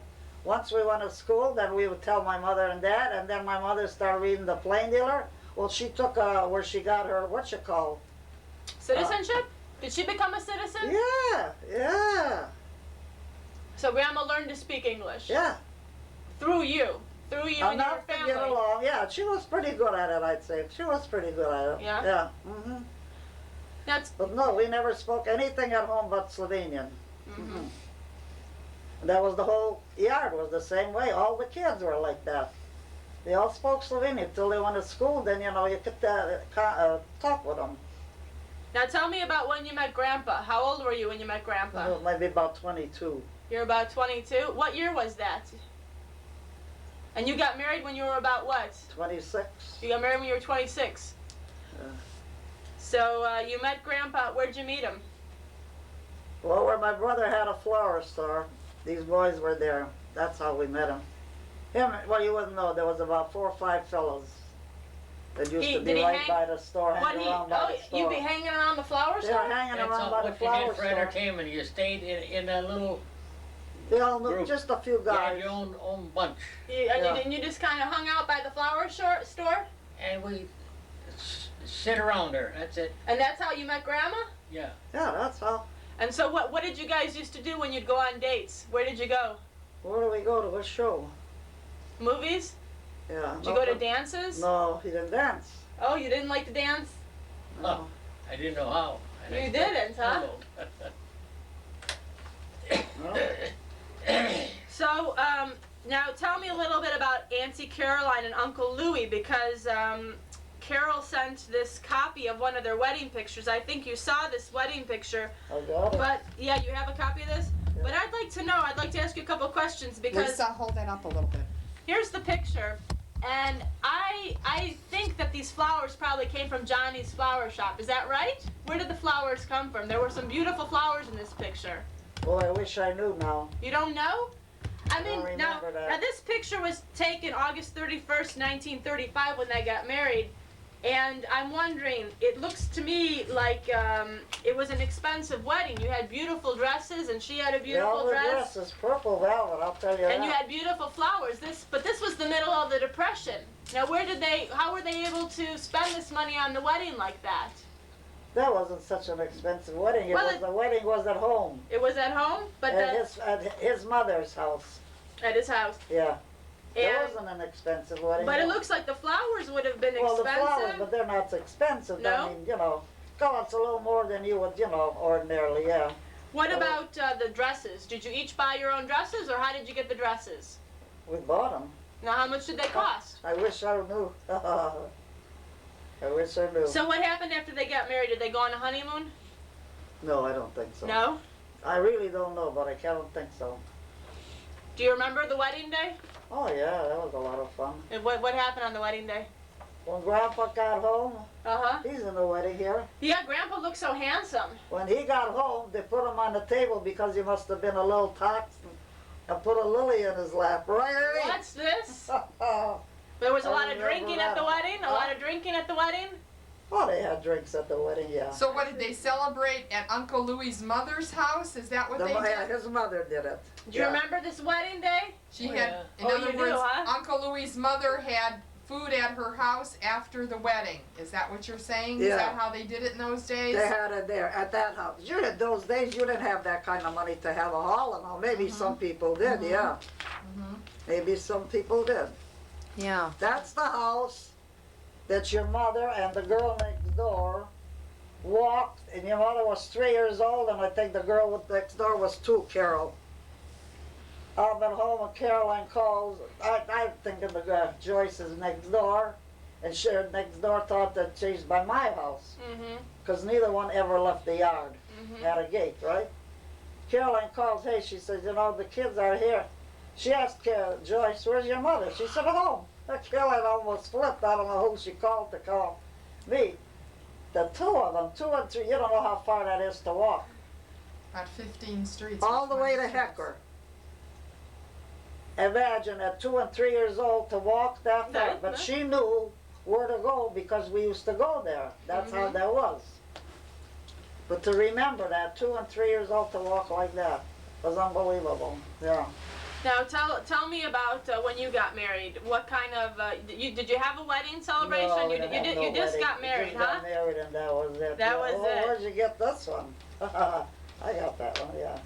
Once we went to school, then we would tell my mother and dad, and then my mother started reading the Plain Dealer. Well, she took where she got her, what you call? Citizenship? Did she become a citizen? Yeah, yeah, So Grandma learned to speak English. yeah. Through you. Through you and your Enough to get family. along. Yeah, she was pretty good at it, I'd say. She was pretty good at it. Yeah? Yeah. Hmm. That's But no, we never spoke anything at home but Slovenian. mhm. That was the whole yard was the same way. All the kids were like that. They all spoke Slovenian till they went to school. Then you know you could talk with them. Now tell me about when you met Grandpa. How old were you when you met Grandpa? Maybe about 22. You're about 22. What year was that? And you got married when you were about what? 26. You got married when you were 26. Yeah. So you met Grandpa. Where'd you meet him? Well, where my brother had a flower store, these boys were there. That's how we met him. Well, you wouldn't know. There was about 4 or 5 fellows that used to Did be he right hang- by the store, What hanging he? around by Oh, the store. you'd be hanging around the flower They store. were hanging That's around all, by the what you flower did for store. entertainment. You stayed in a little, They all knew group. just a few you had guys. your own bunch. And you just kind of hung out by the flower store, And we sit around there, that's it. and that's how you met Grandma. Yeah. Yeah, that's how. And so what did you guys used to do when you'd go on dates? Where did you go? Where do we go to a show? Movies? Yeah. Did you go to dances? No, he didn't dance. Oh, you didn't like to dance? No. I didn't know how. And I You stuck- didn't, huh? No. So, now tell me a little bit about Auntie Caroline and Uncle Louie, because Carol sent this copy of one of their wedding pictures. I think you saw this wedding picture, I got it. but yeah, you have a copy of this? Yeah. But I'd like to know, I'd like to ask you a couple questions, because Lisa, hold that up a little bit. here's the picture, and I think that these flowers probably came from Johnny's flower shop. Is that right? Where did the flowers come from? There were some beautiful flowers in this picture. Boy, I wish I knew now. You don't know? I mean, don't now, remember that. now this picture was taken August 31st, 1935 when they got married. And I'm wondering, it looks to me like it was an expensive wedding. You had beautiful dresses and she had a beautiful Velvet dress. dress is purple velvet, I'll tell you And that. you had beautiful flowers. But this was the middle of the Depression. Now how were they able to spend this money on the wedding like that? That wasn't such an expensive wedding. Well, The wedding was at home. It was at home, but At his mother's house. at his house. Yeah. It And, wasn't an expensive wedding. but it no. looks like the flowers would have been Well, the expensive. flowers, but they're not expensive. No? I mean, costs a little more than you would, ordinarily, yeah. What about the dresses? Did you each buy your own dresses, or how did you get the dresses? We bought them. Now, how much did they cost? I wish I knew. I wish I knew. So what happened after they got married? Did they go on a honeymoon? No, I don't think so. No? I really don't know, but I don't think so. Do you remember the wedding day? Oh, yeah, that was a lot of fun. And what happened on the wedding day? When Grandpa got home, Uh-huh. he's in the wedding here. Yeah, Grandpa looked so handsome. When he got home, they put him on the table because he must have been a little toxic and put a lily in his lap, right, Ernie? What's this? Oh, There was a I lot of remember drinking at the that. wedding? A lot of drinking at the wedding? well, they had drinks at the wedding, yeah. So what did they celebrate at Uncle Louie's mother's house? Is that what they Yeah, did? his mother did it. Do you Yeah. remember this wedding day? She Oh, had, yeah. in Oh, other you do, words, huh? Uncle Louie's mother had food at her house after the wedding. Is that what you're saying? Is Yeah. that how they did it in those days? They had it there at that house. Those days, you didn't have that kind of money to have a hall and all. Maybe some people did, yeah. Mhm. Maybe some people did. Yeah. That's the house that your mother and the girl next door walked, and your mother was 3 years old, and I think the girl next door was 2, Carol. I'm at home and Caroline calls. I'm thinking Joyce is next door, and she next door thought that she's by my house, Mm-hmm. because neither one ever left the yard. Mm-hmm. At a gate, right? Caroline calls, hey, she says, the kids are here. She asked Joyce, where's your mother? She said, at home. Caroline almost flipped. I don't know who she called to call me. The two of them, 2 and 3, you don't know how far that is to walk. About 15 streets. All the way to 20 streets. Hecker. Imagine at 2 and 3 years old to walk that far. That- But she knew where to go because we used to go there. That's how that was. But to remember that, 2 and 3 years old to walk like that was unbelievable. Yeah. Now tell me about when you got married. What kind of did you have a wedding celebration? No, we you didn't have no you just wedding. got married, We just huh? got married and that was it. That Yeah. was Oh, it. where'd you get this one? I got that one, yeah.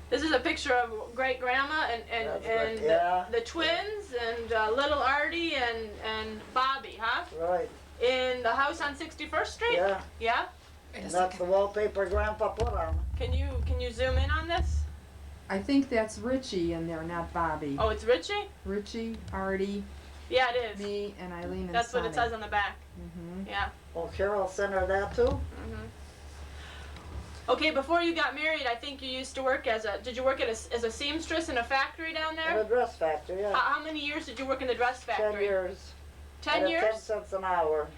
This is a picture of great grandma and That's and right, yeah. the twins and little Artie and Bobby, huh? Right, In the house on 61st Street. yeah. Yeah? Wait a And that's the second. wallpaper Grandpa put on. Can you zoom in on this? I think that's Richie in there, not Bobby. Oh, it's Richie. Richie, Artie, Yeah, it is. me, and Eileen and That's what it Sonny. says on the back. Mm-hmm. Yeah. Oh, Carol sent her that too? Mhm. Okay, before you got married, I think you used to work did you work as a seamstress in a factory down In a there? dress factory, yeah. How many years did you work in the dress 10 factory? years. 10 At 10 years? cents an hour.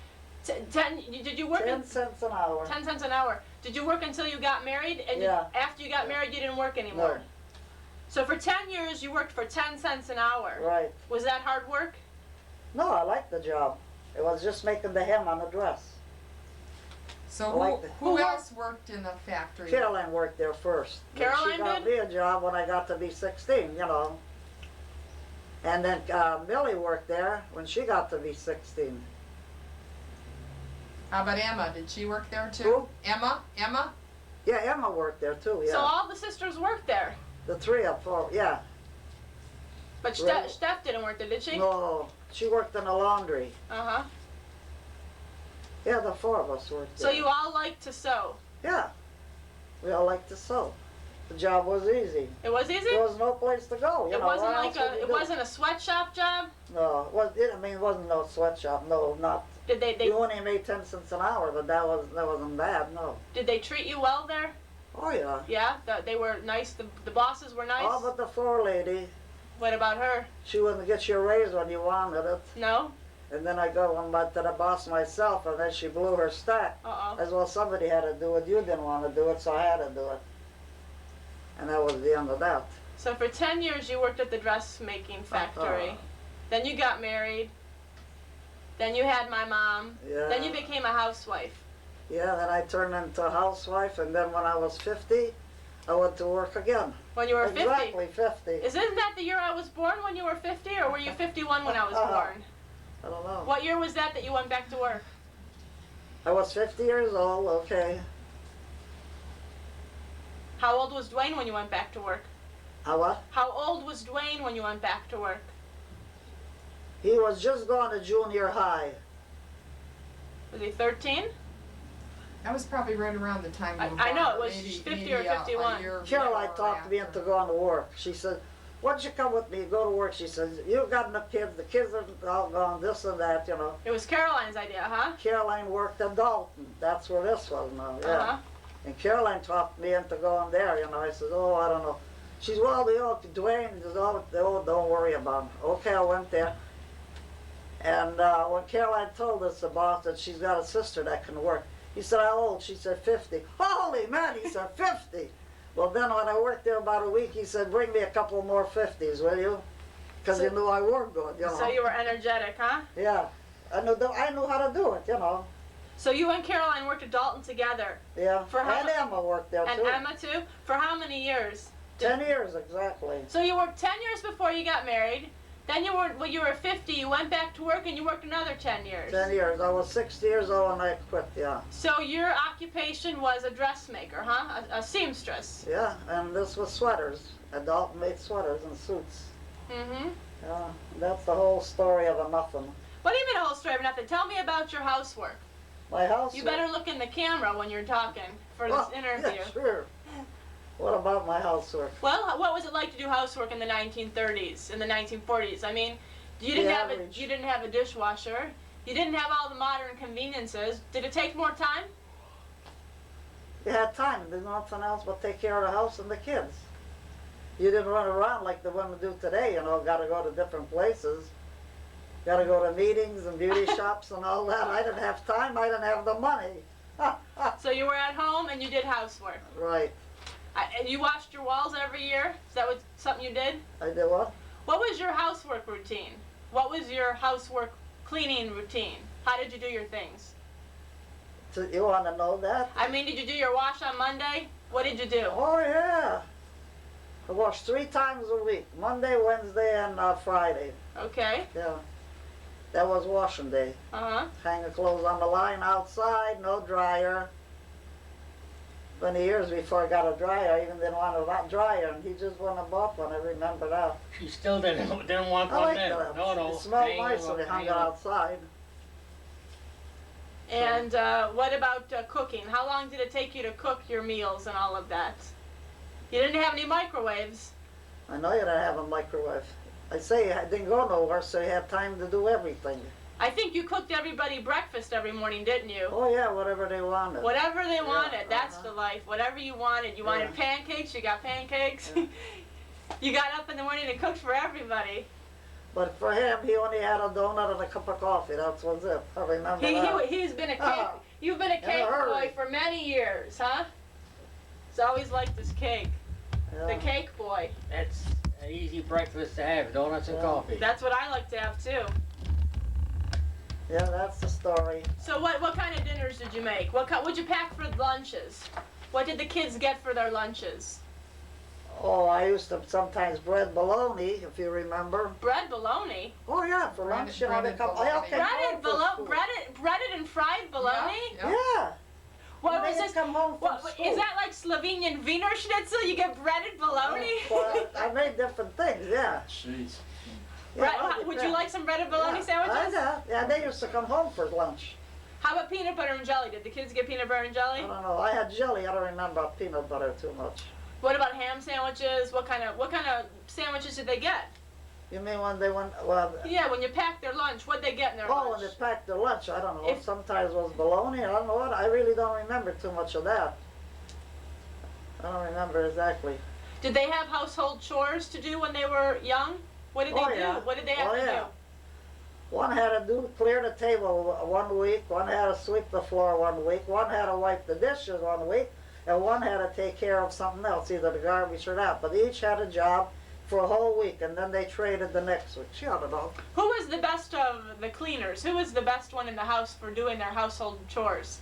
Did you work 10 in cents an hour. 10 cents an hour? Did you work until you got married? And Yeah. after you got married, you didn't work anymore? No, So for 10 years, you worked for 10 cents an hour. right. Was that hard work? No, I liked the job. It was just making the hem on the dress. So I who, like that. who else worked in the factory? Caroline worked there first. Then Caroline she got did? me a job when I got to be 16, And then Millie worked there when she got to be 16. How about Emma? Did she work there too? Who? Emma? Yeah, Emma worked there too, yeah. So all the sisters worked there. The 3 of 4, yeah. But Right. Steph didn't work there, did she? No, she worked in the laundry. Uh-huh. Yeah, the 4 of us worked So there. you all like to sew. Yeah, we all liked to sew. The job was easy. It was easy? There was no place to go. It wasn't what like else would you it do? wasn't a sweatshop job? No, it wasn't no sweatshop. No, not. Did they You only made 10 cents an hour, but that wasn't bad. No. did they treat you well there? Oh yeah. Yeah, they were nice. The bosses were nice. All but the 4 lady. What about her? She wouldn't get you a raise when you wanted it. No? And then I got one back to the boss myself, and then she blew her stack. Uh-oh. As well, somebody had to do it. You didn't want to do it, so I had to do it. And that was the end of that. So for 10 years you worked at the dressmaking factory. Uh-huh. Then you got married. Then you had my mom. Yeah. Then you became a housewife. Yeah, then I turned into a housewife, and then when I was 50, I went to work again. When you were 50. Exactly 50. Isn't that the year I was born when you were 50, or were you 51 when I was born? I don't know. What year was that you went back to work? I was 50 years old, okay. How old was Dwayne when you went back to work? What? How old was Dwayne when you went back to work? He was just going to junior high. Was he 13? That was probably right around the time you were I know, born, it was maybe- 50 maybe or a 51. year Caroline before or talked me after. into going to work. She said, "Why don't you come with me? Go to work." She said, "You got enough kids. The kids are all gone. This and that, you know." It was Caroline's idea, huh? Caroline worked at Dalton. That's where this was now. Yeah. Uh-huh. And Caroline talked me into going there. You know, I said, "Oh, I don't know." She's, "Well, Dwayne is all. Oh, don't worry about him." Okay, I went there. And when Caroline told us the boss that she's got a sister that can work, he said, "How old?" She said, 50. Holy man, he said, 50. Well, then when I worked there about a week, he said, "Bring me a couple more 50s, will you?" Because So- he knew I worked good, you know. So you were energetic, huh? Yeah. I knew how to do it, you know. So you and Caroline worked at Dalton together. Yeah. For how And mu- Emma worked there And too. Emma too? For how many years? 10 years exactly. So you worked 10 years before you got married. Then when you were 50, you went back to work and you worked another 10 years. 10 years. I was 60 years old when I quit, yeah. So your occupation was a dressmaker, huh? A seamstress. Yeah, and this was sweaters. Adult made sweaters and suits. Mm-hmm. Yeah, that's the whole story of a muffin. What do you mean a whole story of nothing? Tell me about your housework. My house. You better look in the camera when you're talking for this interview. Yeah, sure. What about my housework? Well, what was it like to do housework in the 1930s, in the 1940s? I mean, you didn't The have average. you didn't have a dishwasher. You didn't have all the modern conveniences. Did it take more time? You had time. There's nothing else but take care of the house and the kids. You didn't run around like the women do today, you know, got to go to different places. Got to go to meetings and beauty shops and all that. I didn't have time. I didn't have the money. So you were at home and you did housework. Right. And you washed your walls every year? Is that something you did? I did what? What was your housework routine? What was your housework cleaning routine? How did you do your things? You want to know that? I mean, did you do your wash on Monday? What did you do? Oh, yeah. I wash 3 times a week. Monday, Wednesday, and Friday. Okay. Yeah. That was washing day. Uh-huh. Hang the clothes on the line outside, no dryer. 20 years before I got a dryer, I even didn't want a dryer, and he just went and bought one. I remember that. She still didn't want I one like then. that. No. It smelled hang nice them when they up, hung hang it them up. outside. And what about cooking? How long did it take you to cook your meals and all of that? You didn't have any microwaves. I know you didn't have a microwave. I say I didn't go nowhere, so you had time to do everything. I think you cooked everybody breakfast every morning, didn't you? Oh yeah, whatever they wanted. Whatever they wanted, that's uh-huh. the life. Whatever you wanted. You wanted pancakes, you got pancakes. Yeah. You got up in the morning and cooked for everybody. But for him, he only had a donut and a cup of coffee. That was it. I remember that. He's been a cake. Uh-huh. You've been a In a cake hurry. boy for many years, huh? He's always liked this cake. Yeah. The cake boy. That's an easy breakfast to have, donuts and Yeah. coffee. That's what I like to have too. Yeah, that's the story. So what kind of dinners did you make? What'd you pack for lunches? What did the kids get for their lunches? Oh, I used to sometimes bread bologna, if you remember. Bread bologna. Oh yeah, for Breaded- lunch, you know, they breaded come. bologna. I'll take home for school. Breaded and fried bologna. Yeah. Yeah. What When was they this? come home from What school. is that like Slovenian Wiener Schnitzel? You get breaded bologna. Well, I made different things, yeah. Jeez. Would you like some breaded bologna sandwiches? Yeah, they used to come home for lunch. How about peanut butter and jelly? Did the kids get peanut butter and I jelly? don't know. I had jelly. I don't remember peanut butter too much. What about ham sandwiches? What kind of sandwiches did they get? You mean when they went? Well, Yeah, when you packed their lunch, what'd they get in their oh, lunch? when they packed their lunch, I don't know. If- Sometimes it was bologna. I don't know what. I really don't remember too much of that. I don't remember exactly. Did they have household chores to do when they were young? What did they Oh, do? yeah. What did they have Oh, to yeah. do? One had to clear the table 1 week. One had to sweep the floor 1 week. One had to wipe the dishes 1 week. and one had to take care of something else, either the garbage or that. But each had a job for a whole week, and then they traded the next week. She ought to know. Who was the best of the cleaners? Who was the best one in the house for doing their household chores?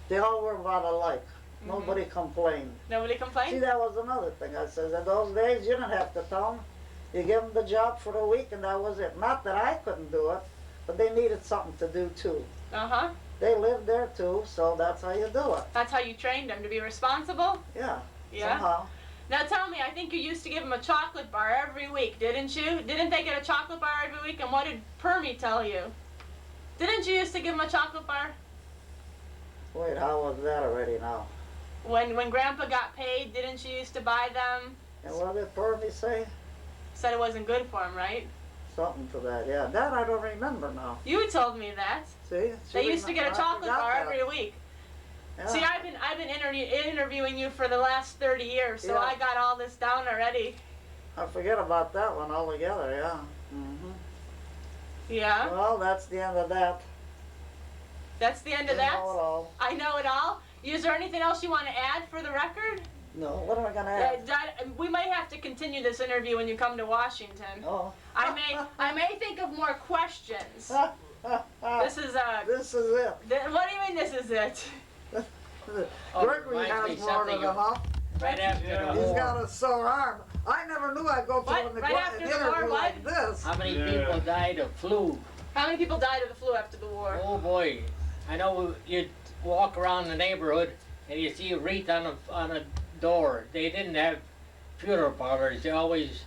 They all were about alike. Nobody complained. Nobody See, complained? that was another thing. I says, in those days, you didn't have to tell them. You give them the job for the week, and that was it. Not that I couldn't do it, but they needed something to do too. Uh-huh. They lived there too, so that's how you do it. That's how you trained them to be responsible? Yeah. Yeah. Somehow. Now tell me, I think you used to give them a chocolate bar every week, didn't you? Didn't they get a chocolate bar every week? And what did Permy tell you? Didn't you used to give them a chocolate bar? Wait, how was that already now? When Grandpa got paid, didn't you used to buy them? And what did Permy say? Said it wasn't good for him, right? Something to that, yeah. That I don't remember now. You told me that. See? They used to get a I chocolate forgot bar that. every week. Yeah. See, I've been interviewing you for the last 30 years, so Yeah. I got all this down already. I forget about that one altogether, yeah. Yeah. Well, that's the end of that. That's the end of You that. know it all. I know it all. Is there anything else you want to add for the record? No, what am I gonna add? We might have to continue this interview when you come to Washington. Oh. I may think of more questions. This is This is it. What do you mean this is it? Oh, Gregory reminds me has more something than enough. Right after Yeah. the He's war, got a sore arm. I never knew I'd go What? through an Right after an the war, interview what? like this. how many Yeah. people died of flu? How many people died of the flu after the war? Oh boy, I know you'd walk around the neighborhood and you see a wreath on a door. They didn't have funeral parlors. They always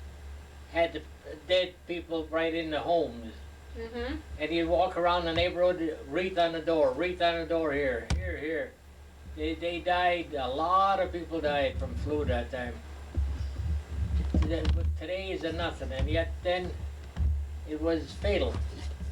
had the dead people right in the homes. Mm-hmm. And you'd walk around the neighborhood, wreath on the door here, here. They died, a lot of people died from flu that time. But today is a nothing, and yet then it was fatal.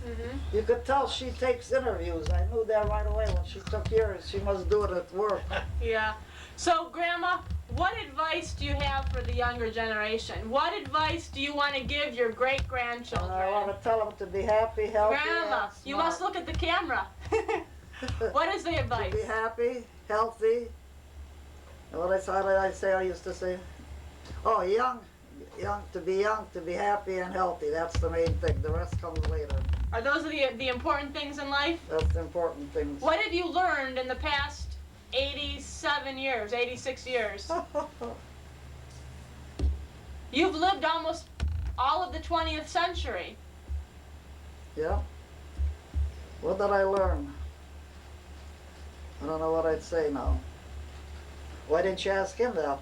Mm-hmm. You could tell she takes interviews. I knew that right away when she took yours. She must do it at work. Yeah. So, Grandma, what advice do you have for the younger generation? What advice do you want to give your And I great-grandchildren? want to tell them to be happy, healthy, Grandma, and you must smart. look at the camera. What is the advice? To be happy, healthy. And what I used to say? Oh, young, to be happy and healthy. That's the main thing. The rest comes later. Are those the important things in life? That's the important things. What have you learned in the past 87 years, 86 years? You've lived almost all of the 20th century. Yeah. What did I learn? I don't know what I'd say now. Why didn't you ask him that?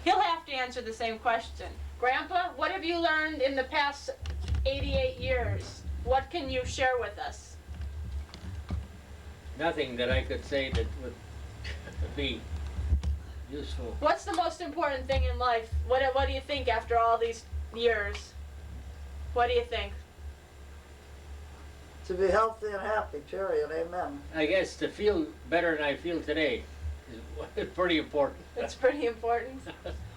He'll have to answer the same question. Grandpa, what have you learned in the past 88 years? What can you share with us? Nothing that I could say that would be useful. What's the most important thing in life? What do you think after all these years? What do you think? To be healthy and happy, period. Amen. I guess to feel better than I feel today is pretty important. It's pretty important.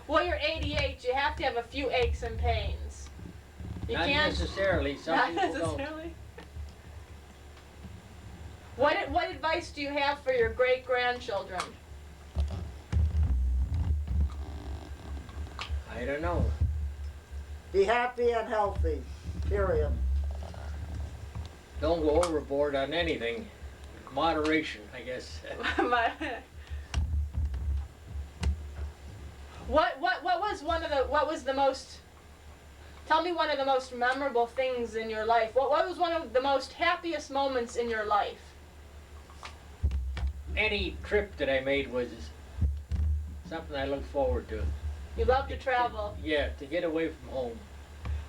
Well, you're 88. You have to have a few aches and pains. You Not can't. necessarily. Some Not people don't. necessarily. What advice do you have for your great grandchildren? I don't know. Be happy and healthy, period. Don't go overboard on anything. Moderation, I guess. What was the most? Tell me one of the most memorable things in your life. What was one of the most happiest moments in your life? Any trip that I made was something I look forward to. You love to travel. Yeah, to get away from home.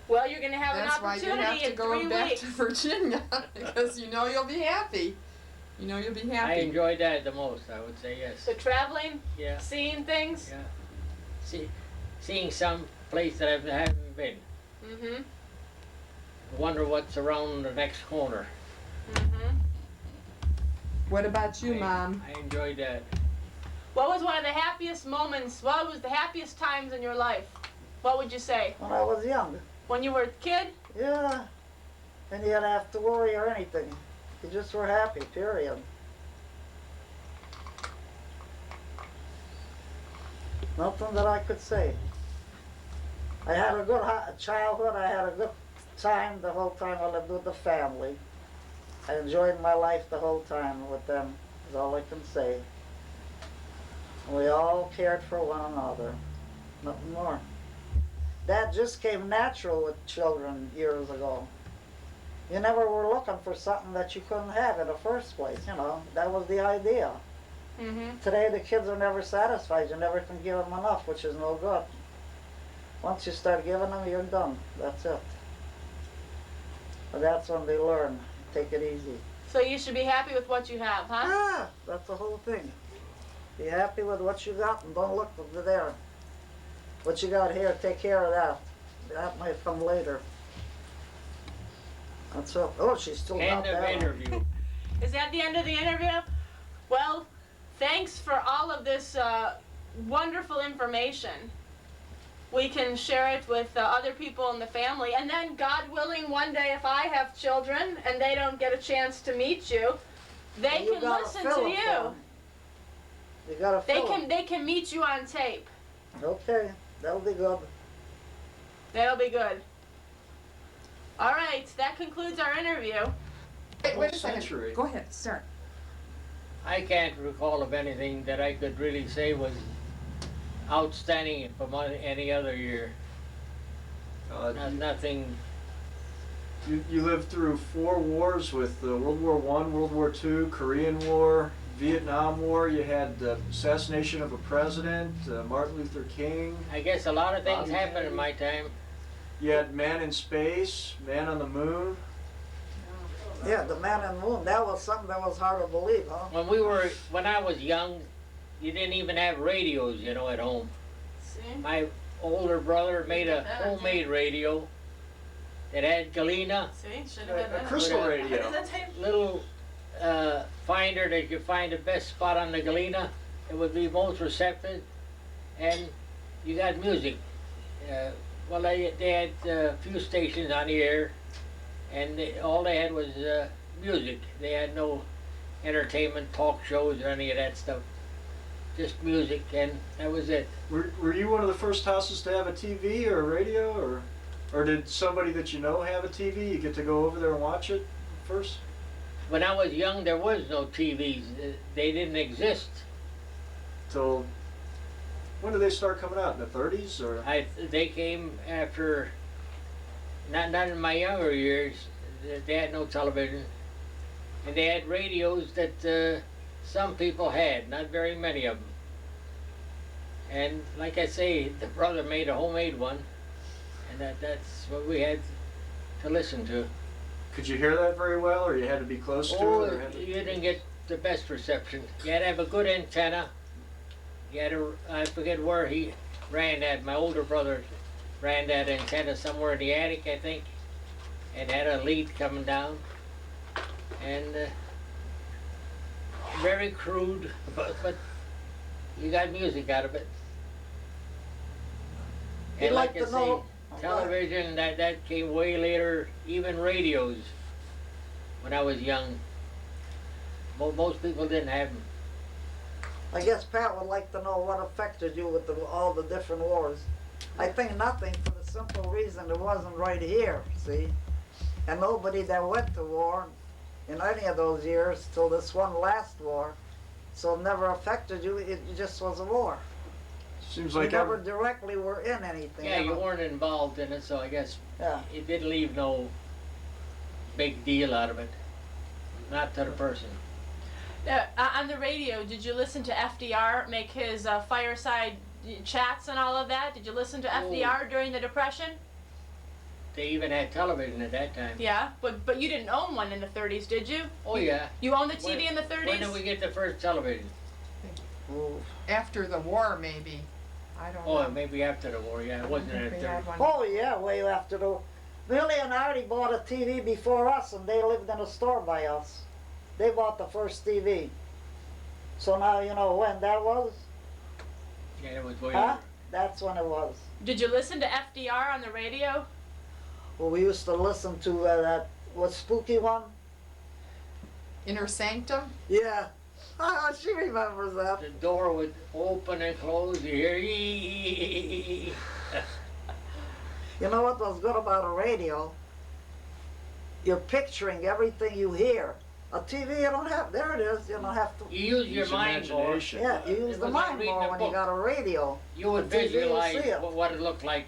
Well, you're going to have That's an why you have opportunity to in go 3 back weeks. to Virginia, because you know you'll be happy. You know you'll be I happy. enjoyed that the most, I would say, yes. So traveling, Yeah, seeing things. yeah. Seeing some place that I haven't been. Mhm. Wonder what's around the next corner. Mhm. What about you, Mom? I enjoyed that. What was one of the happiest moments? What was the happiest times in your life? What would you say? When I was young, When you were a kid? yeah. And you didn't have to worry or anything. You just were happy, period. Nothing that I could say. I had a good childhood. I had a good time the whole time I lived with the family. I enjoyed my life the whole time with them, is all I can say. We all cared for one another. Nothing more. That just came natural with children years ago. You never were looking for something that you couldn't have in the first place, you know. That was the idea. Mhm. Today the kids are never satisfied. You never can give them enough, which is no good. Once you start giving them, you're done. That's it. But that's when they learn. Take it easy. So you should be happy with what you have, huh? Ah, that's the whole thing. Be happy with what you got and don't look over there. What you got here, take care of that. That might come later. That's it. Oh, she's still End got of that on. interview. Is that the end of the interview? Well, thanks for all of this wonderful information. We can share it with other people in the family, and then, God willing, one day if I have children and they don't get a chance to meet you, they You can gotta listen fill to 'em you. for 'em. You gotta fill 'em. They can meet you on tape. Okay, that'll be good. That'll be good. All right, that concludes our interview. Wait a Whole second. century. Go ahead, start. I can't recall of anything that I could really say was outstanding from any other year. Nothing. You lived through 4 wars with World War I, World War II, Korean War, Vietnam War. You had the assassination of a president, Martin Luther King. I guess a lot of things Bobby happened Kennedy. in my time. You had Man in Space, Man on the Moon. Yeah, the man in the moon. That was something that was hard to believe, huh? When I was young, you didn't even have radios, you know, at home. See? My older brother made a homemade radio that had galena, See? Should have had A that. crystal What radio. Is that tape? little finder that you find the best spot on the galena. It would be most receptive, and you got music. Well, they had a few stations on the air, and all they had was music. They had no entertainment, talk shows, or any of that stuff. Just music, and that was it. Were you one of the first houses to have a TV or a radio, or did somebody that you know have a TV? You get to go over there and watch it first? When I was young, there was no TVs. They didn't exist. Till when did they start coming out? In the 30s or? They came after, not in my younger years. They had no television, and they had radios that some people had, not very many of them. And like I say, the brother made a homemade one, and that's what we had to listen to. Could you hear that very well, or you had to be close to Oh, it? Or had to... you didn't get the best reception. You had to have a good antenna. You had to, I forget where he ran that. My older brother ran that antenna somewhere in the attic, I think, and had a lead coming down. And very crude, but you got music out of it. You'd And like like I to say, know- television, that came way later, even radios, when I was young. Most people didn't have them. I guess Pat would like to know what affected you with all the different wars. I think nothing, for the simple reason it wasn't right here, see? And nobody that went to war in any of those years till this one last war, so it never affected you, it just was a war. Seems You like never directly were in anything. Yeah, you know? weren't involved in it, so I guess Yeah. it didn't leave no big deal out of it. Not to the person. On the radio, did you listen to FDR make his fireside chats and all of that? Did you listen to FDR during the Depression? They even had television at that time. Yeah, but you didn't own one in the 30s, did you? Oh yeah. You owned the TV in the 30s? When did we get the first television? Ooh. After the war, maybe. I don't Oh, know. maybe after the war. Yeah, it wasn't in the We had 30s. one. Oh yeah, way after the. Billy and Artie bought a TV before us, and they lived in a store by us. They bought the first TV. So now you know when that was? Yeah, it was way Huh? later. That's when it was. Did you listen to FDR on the radio? Well, we used to listen to that, what spooky one? Inner Sanctum? Yeah. She remembers that. The door would open and close. You hear "Ee." You know what was good about a radio? You're picturing everything you hear. A TV, you don't have. There it is. You don't have to. You use your mind more. imagination. Yeah, you use It the was like mind reading more a when you book. got a radio. You would The TV, you visualize see it. what it looked like.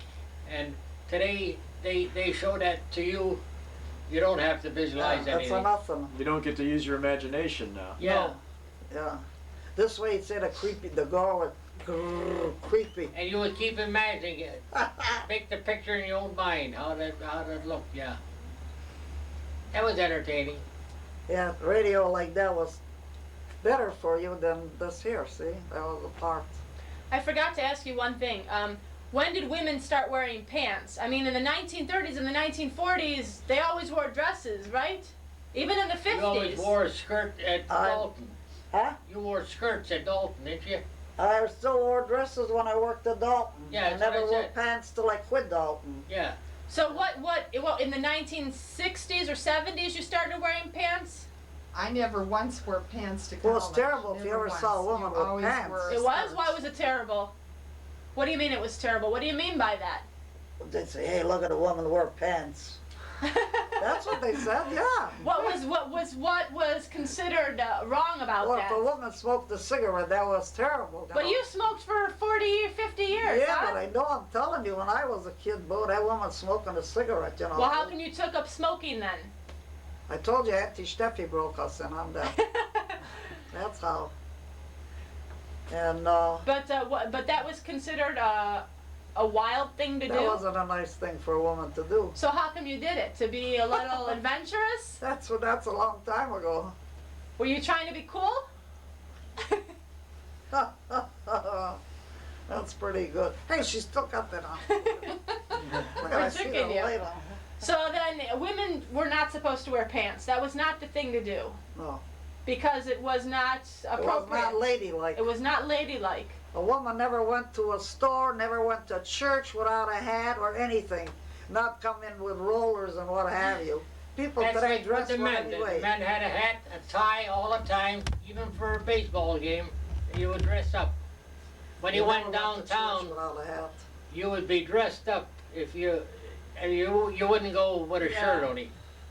And today, they show that to you. You don't have to visualize That's anything. nothing. You don't get to use your imagination now. Yeah. Yeah. This way it's in a creepy, the girl would grrr, creepy. And you would keep imagining it. Make the picture in your own mind, how that looked, yeah. That was entertaining. Yeah, radio like that was better for you than this here, see? That was a part. I forgot to ask you one thing. When did women start wearing pants? I mean, in the 1930s and the 1940s, they always wore dresses, right? Even in the 50s. You always wore a skirt at Dalton. Huh? You wore skirts at Dalton, didn't you? I still wore dresses when I worked at Dalton. Yeah, I that's what never I wore said. pants till I quit Dalton. Yeah. So what, in the 1960s or 70s you started wearing pants? I never once wore pants to college. Well, it's terrible if you Never ever saw a once. woman You with always pants. wore a It was? skirt. Why was it terrible? What do you mean it was terrible? What do you mean by that? They'd say, hey, look at a woman wear pants. That's what they said, yeah. What was considered wrong about Well, that? if a woman smoked a cigarette, that was terrible. But you smoked for 40, 50 years, Yeah, huh? but I know, I'm telling you, when I was a kid, boy, that woman smoking a cigarette, you know. Well, how come you took up smoking then? I told you Auntie Steffi broke us and I'm down. That's how. And But that was considered a wild thing to that do. wasn't a nice thing for a woman to do. So how come you did it? To be a little adventurous? That's a long time ago. Were you trying to be cool? That's pretty good. Hey, she still got that on. Look, I see tricking the you. light on. So then women were not supposed to wear pants. That was not the thing to do No, because it was not it was appropriate. not ladylike. It was not ladylike. A woman never went to a store, never went to church without a hat or anything. Not come in with rollers and what have you. People That's today like with dress the for men. any The way. men had a hat, a tie all the time, even for a baseball game. You would dress up. When you went never to church downtown, without a hat. you would be dressed up. If you wouldn't go with a shirt Yeah. on.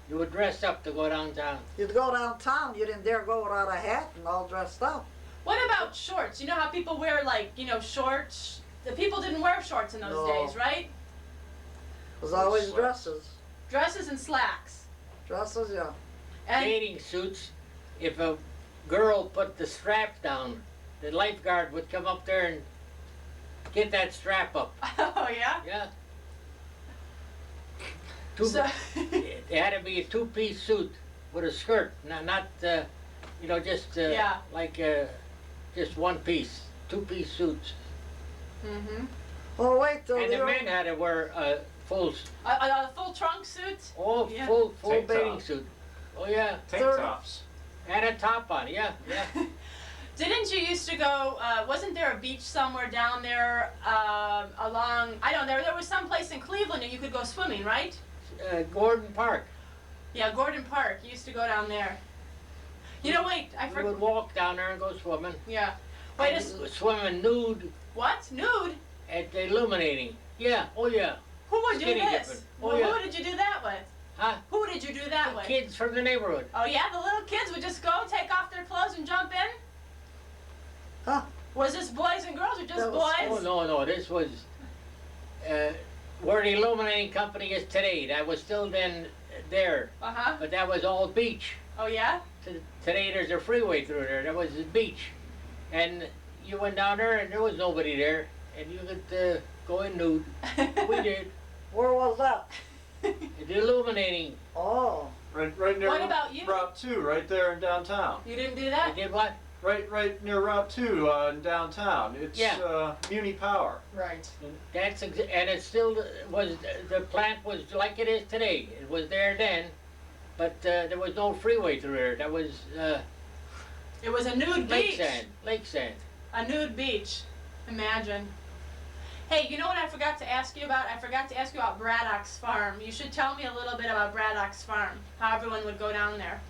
You would dress up to go downtown. You'd go downtown, you didn't dare go without a hat and all dressed up. What about shorts? You know how people wear shorts? The people didn't wear shorts in those No. days, right? It was always Slacks. dresses. Dresses and slacks. Dresses, yeah. And Bathing suits. If a girl put the strap down, the lifeguard would come up there and get that strap up. oh yeah. Yeah. So, It had to be a two-piece suit with a skirt, not just Yeah. like just one piece, two-piece suits. mhm. Oh, wait till And the you're... men had to wear a full, A full trunk suit. oh, Yeah. full Tank bathing top. suit. Oh yeah, Tank Thirty. tops. and a top on. Yeah, yeah. Didn't you used to go? Wasn't there a beach somewhere down there along? I don't know. There was some place in Cleveland that you could go swimming, right? Gordon Park. Yeah, Gordon Park. You used to go down there. You know, wait. I We forgot. would walk down there and go swimming. Yeah. Wait. Swimming nude What? Nude? at the illuminating. Yeah. Oh yeah. Who would do Skinny this? dipping. Oh, Well, yeah. who did you do that with? Huh? Who did you do that with? Kids from the neighborhood. Oh yeah, the little kids would just go take off their clothes and jump in. Huh? Was this boys and girls or just That was- boys? Oh no, this was where the illuminating company is today. That was still then there, Uh huh. but that was all beach. Oh yeah. Today there's a freeway through there. That was the beach, and you went down there and there was nobody there, and you could go in nude. We did. Where was that? The illuminating. Oh, Right near What about you? Route 2, right there in downtown. You didn't do I that? did what? Right near Route 2 in downtown. It's Yeah. Muni Power. Right. That's and it still was. The plant was like it is today. It was there then, but there was no freeway through there. That was It was a nude lake beach. sand. Lake sand. A nude beach. Imagine. Hey, you know what I forgot to ask you about? I forgot to ask you about Braddock's Farm. You should tell me a little bit about Braddock's Farm. How everyone would go down there.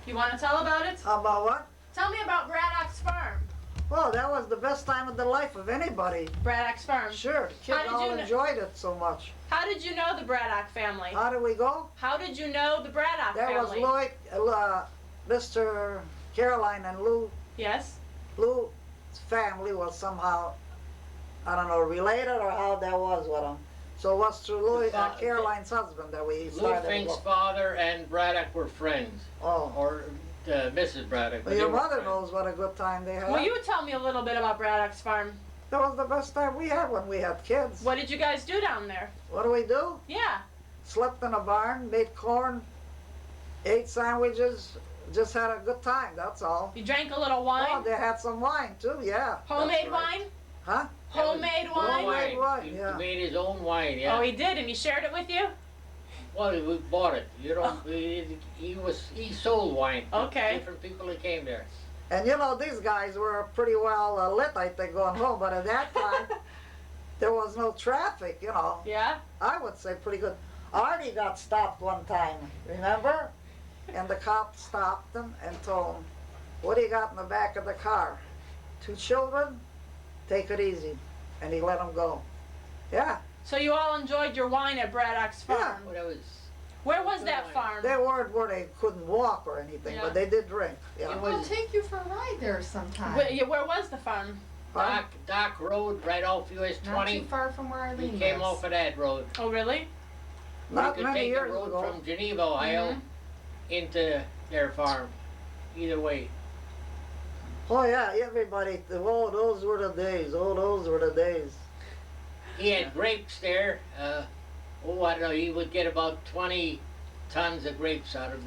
You want to tell about it? how about what? Tell me about Braddock's Farm. Well, that was the best time of the life of anybody. Braddock's Farm. Sure, the How kids did all you kn- enjoyed it so much. How did you know the Braddock family? How did we go? How did you know the Braddock That was family? Mr. Caroline and Yes. Lou's family was somehow, I don't know, related or how that was with them. So it was through Caroline's husband that we Lou started to Fink's go. father and Braddock were friends, Oh, or Mrs. Braddock. but well, they your were mother friends. knows what a good time they had. Will you tell me a little bit about Braddock's Farm? That was the best time we had when we had kids. What did you guys do down there? What do we do? Yeah. Slept in a barn, made corn, ate sandwiches, just had a good time, that's all. You drank a little Oh, wine? they had some wine too, yeah. that's Homemade right. wine? Huh? That was Homemade his wine? own Homemade wine, He yeah. made his own wine, yeah. Oh, he did, and he shared it with you? Well, we bought it. You know, Oh. he sold wine to Okay. different people that came there. And you know, these guys were pretty well lit, I think, going home, but at that time, there was no traffic, you know. Yeah? I would say pretty good. Artie got stopped one time, remember? And the cop stopped him and told him, what do you got in the back of the car? 2 children? Take it easy. And he let him go. Yeah, So you all enjoyed your wine at Braddock's Farm? Yeah. Well, that was, Where was that farm? they weren't where they couldn't walk or anything, Yeah. but they did drink. it Yeah. We'll was take you for a ride there sometime. Where was the farm? Dock Road right off US Not 20. too far from where Arlene We came lives. off of that road. Oh, really? Not we could many take years the road ago. from Geneva, Ohio, Mhm. into their farm. Either way. Oh yeah, everybody, oh, those were the days. Oh, those were the days. He had grapes there. I don't know. He would get about 20 tons of grapes out of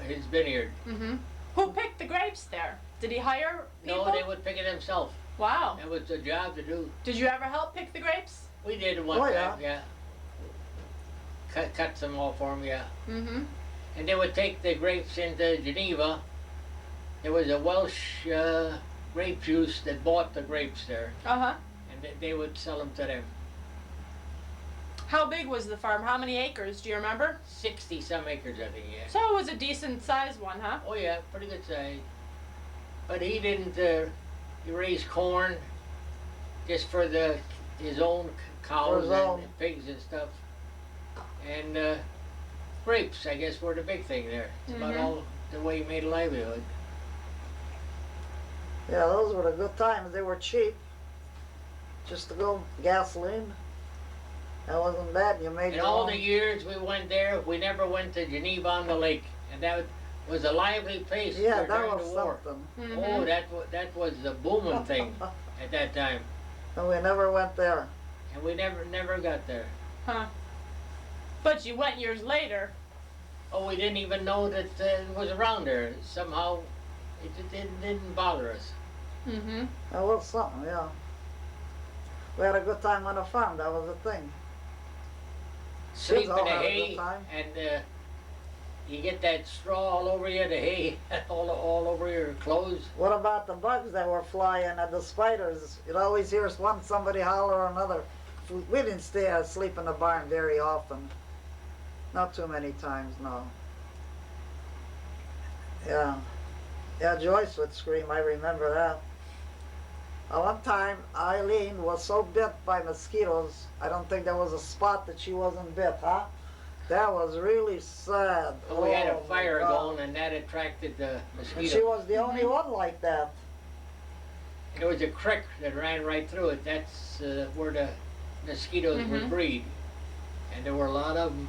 his vineyard. Mm-hmm. Who picked the grapes there? Did he hire people? No, they would pick it themselves. Wow. That was a job to do. Did you ever help pick the grapes? We did it one Oh, time, yeah. Cut some all for them, yeah. Mm-hmm. And they would take the grapes into Geneva. There was a Welsh grape juice that bought the grapes there, Uh-huh. and they would sell them to them. How big was the farm? How many acres? Do you remember? 60 some acres, I think, yeah. So it was a decent sized one, huh? Oh yeah, pretty good size. But he didn't. He raised corn just for his own cows his and own. pigs and stuff. And grapes, I guess, were the big thing there. It's about Mhm. all the way he made a livelihood. Yeah, those were the good times. They were cheap. Just to go gasoline. That wasn't bad. You made In your all own. the years we went there, we never went to Geneva on the lake, and that was a lively place Yeah, during that the was war. something. Mm-hmm. Oh, that was the booming thing at that time, And we never went there. and we never got there. Huh. But you went years later. Oh, we didn't even know that it was around there. Somehow, it didn't bother us. Mm-hmm. That was something, yeah. We had a good time on the farm. That was the thing. Sleep in all the had a good hay, time. and you get that straw all over you, the hay all over your clothes. What about the bugs that were flying and the spiders? You'd always hear somebody holler or another. We didn't stay asleep in the barn very often. Not too many times, no. Yeah. Yeah, Joyce would scream, I remember that. One time, Eileen was so bit by mosquitoes, I don't think there was a spot that she wasn't bit, huh? That was really sad. So we had a Oh, my fire God. going, and that attracted the And mosquitoes. she was the only one like that. There was a creek that ran right through it. That's where the mosquitoes would Mhm. breed, and there were a lot of them.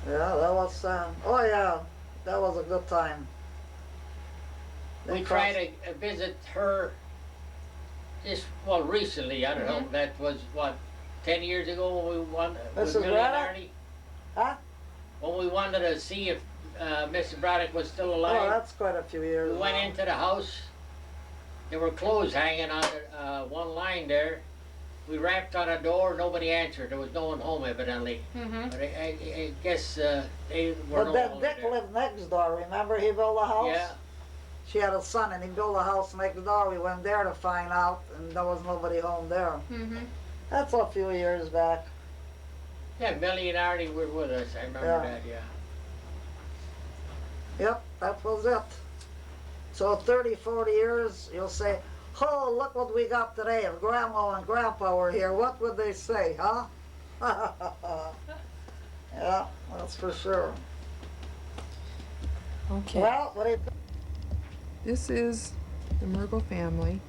Yeah, that was, oh yeah, that was a good time. We That tried cost- to visit her recently. I don't know. Mhm. That was what 10 years ago when we won with Mrs. Millie and Braddock? Artie. Huh? When we wanted to see if Mrs. Braddock was still Oh, alive, that's quite a few years we went now. into the house. There were clothes hanging on one line there. We rapped on a door. Nobody answered. There was no one home evidently. Mm-hmm. But I guess they were But no then longer Dick there. lived next door, remember he built a house? Yeah. She had a son and he built a house next door. We went there to find out and there was nobody home there. Mm-hmm. That's a few years back. Yeah, Millie and Artie were with us. I remember Yeah. that. Yeah. Yep, that was it. So 30, 40 years, you'll say, oh, look what we got today. If Grandma and Grandpa were here, what would they say, huh? Yeah, that's for sure. Okay. Well, what do you This is the Murgle family.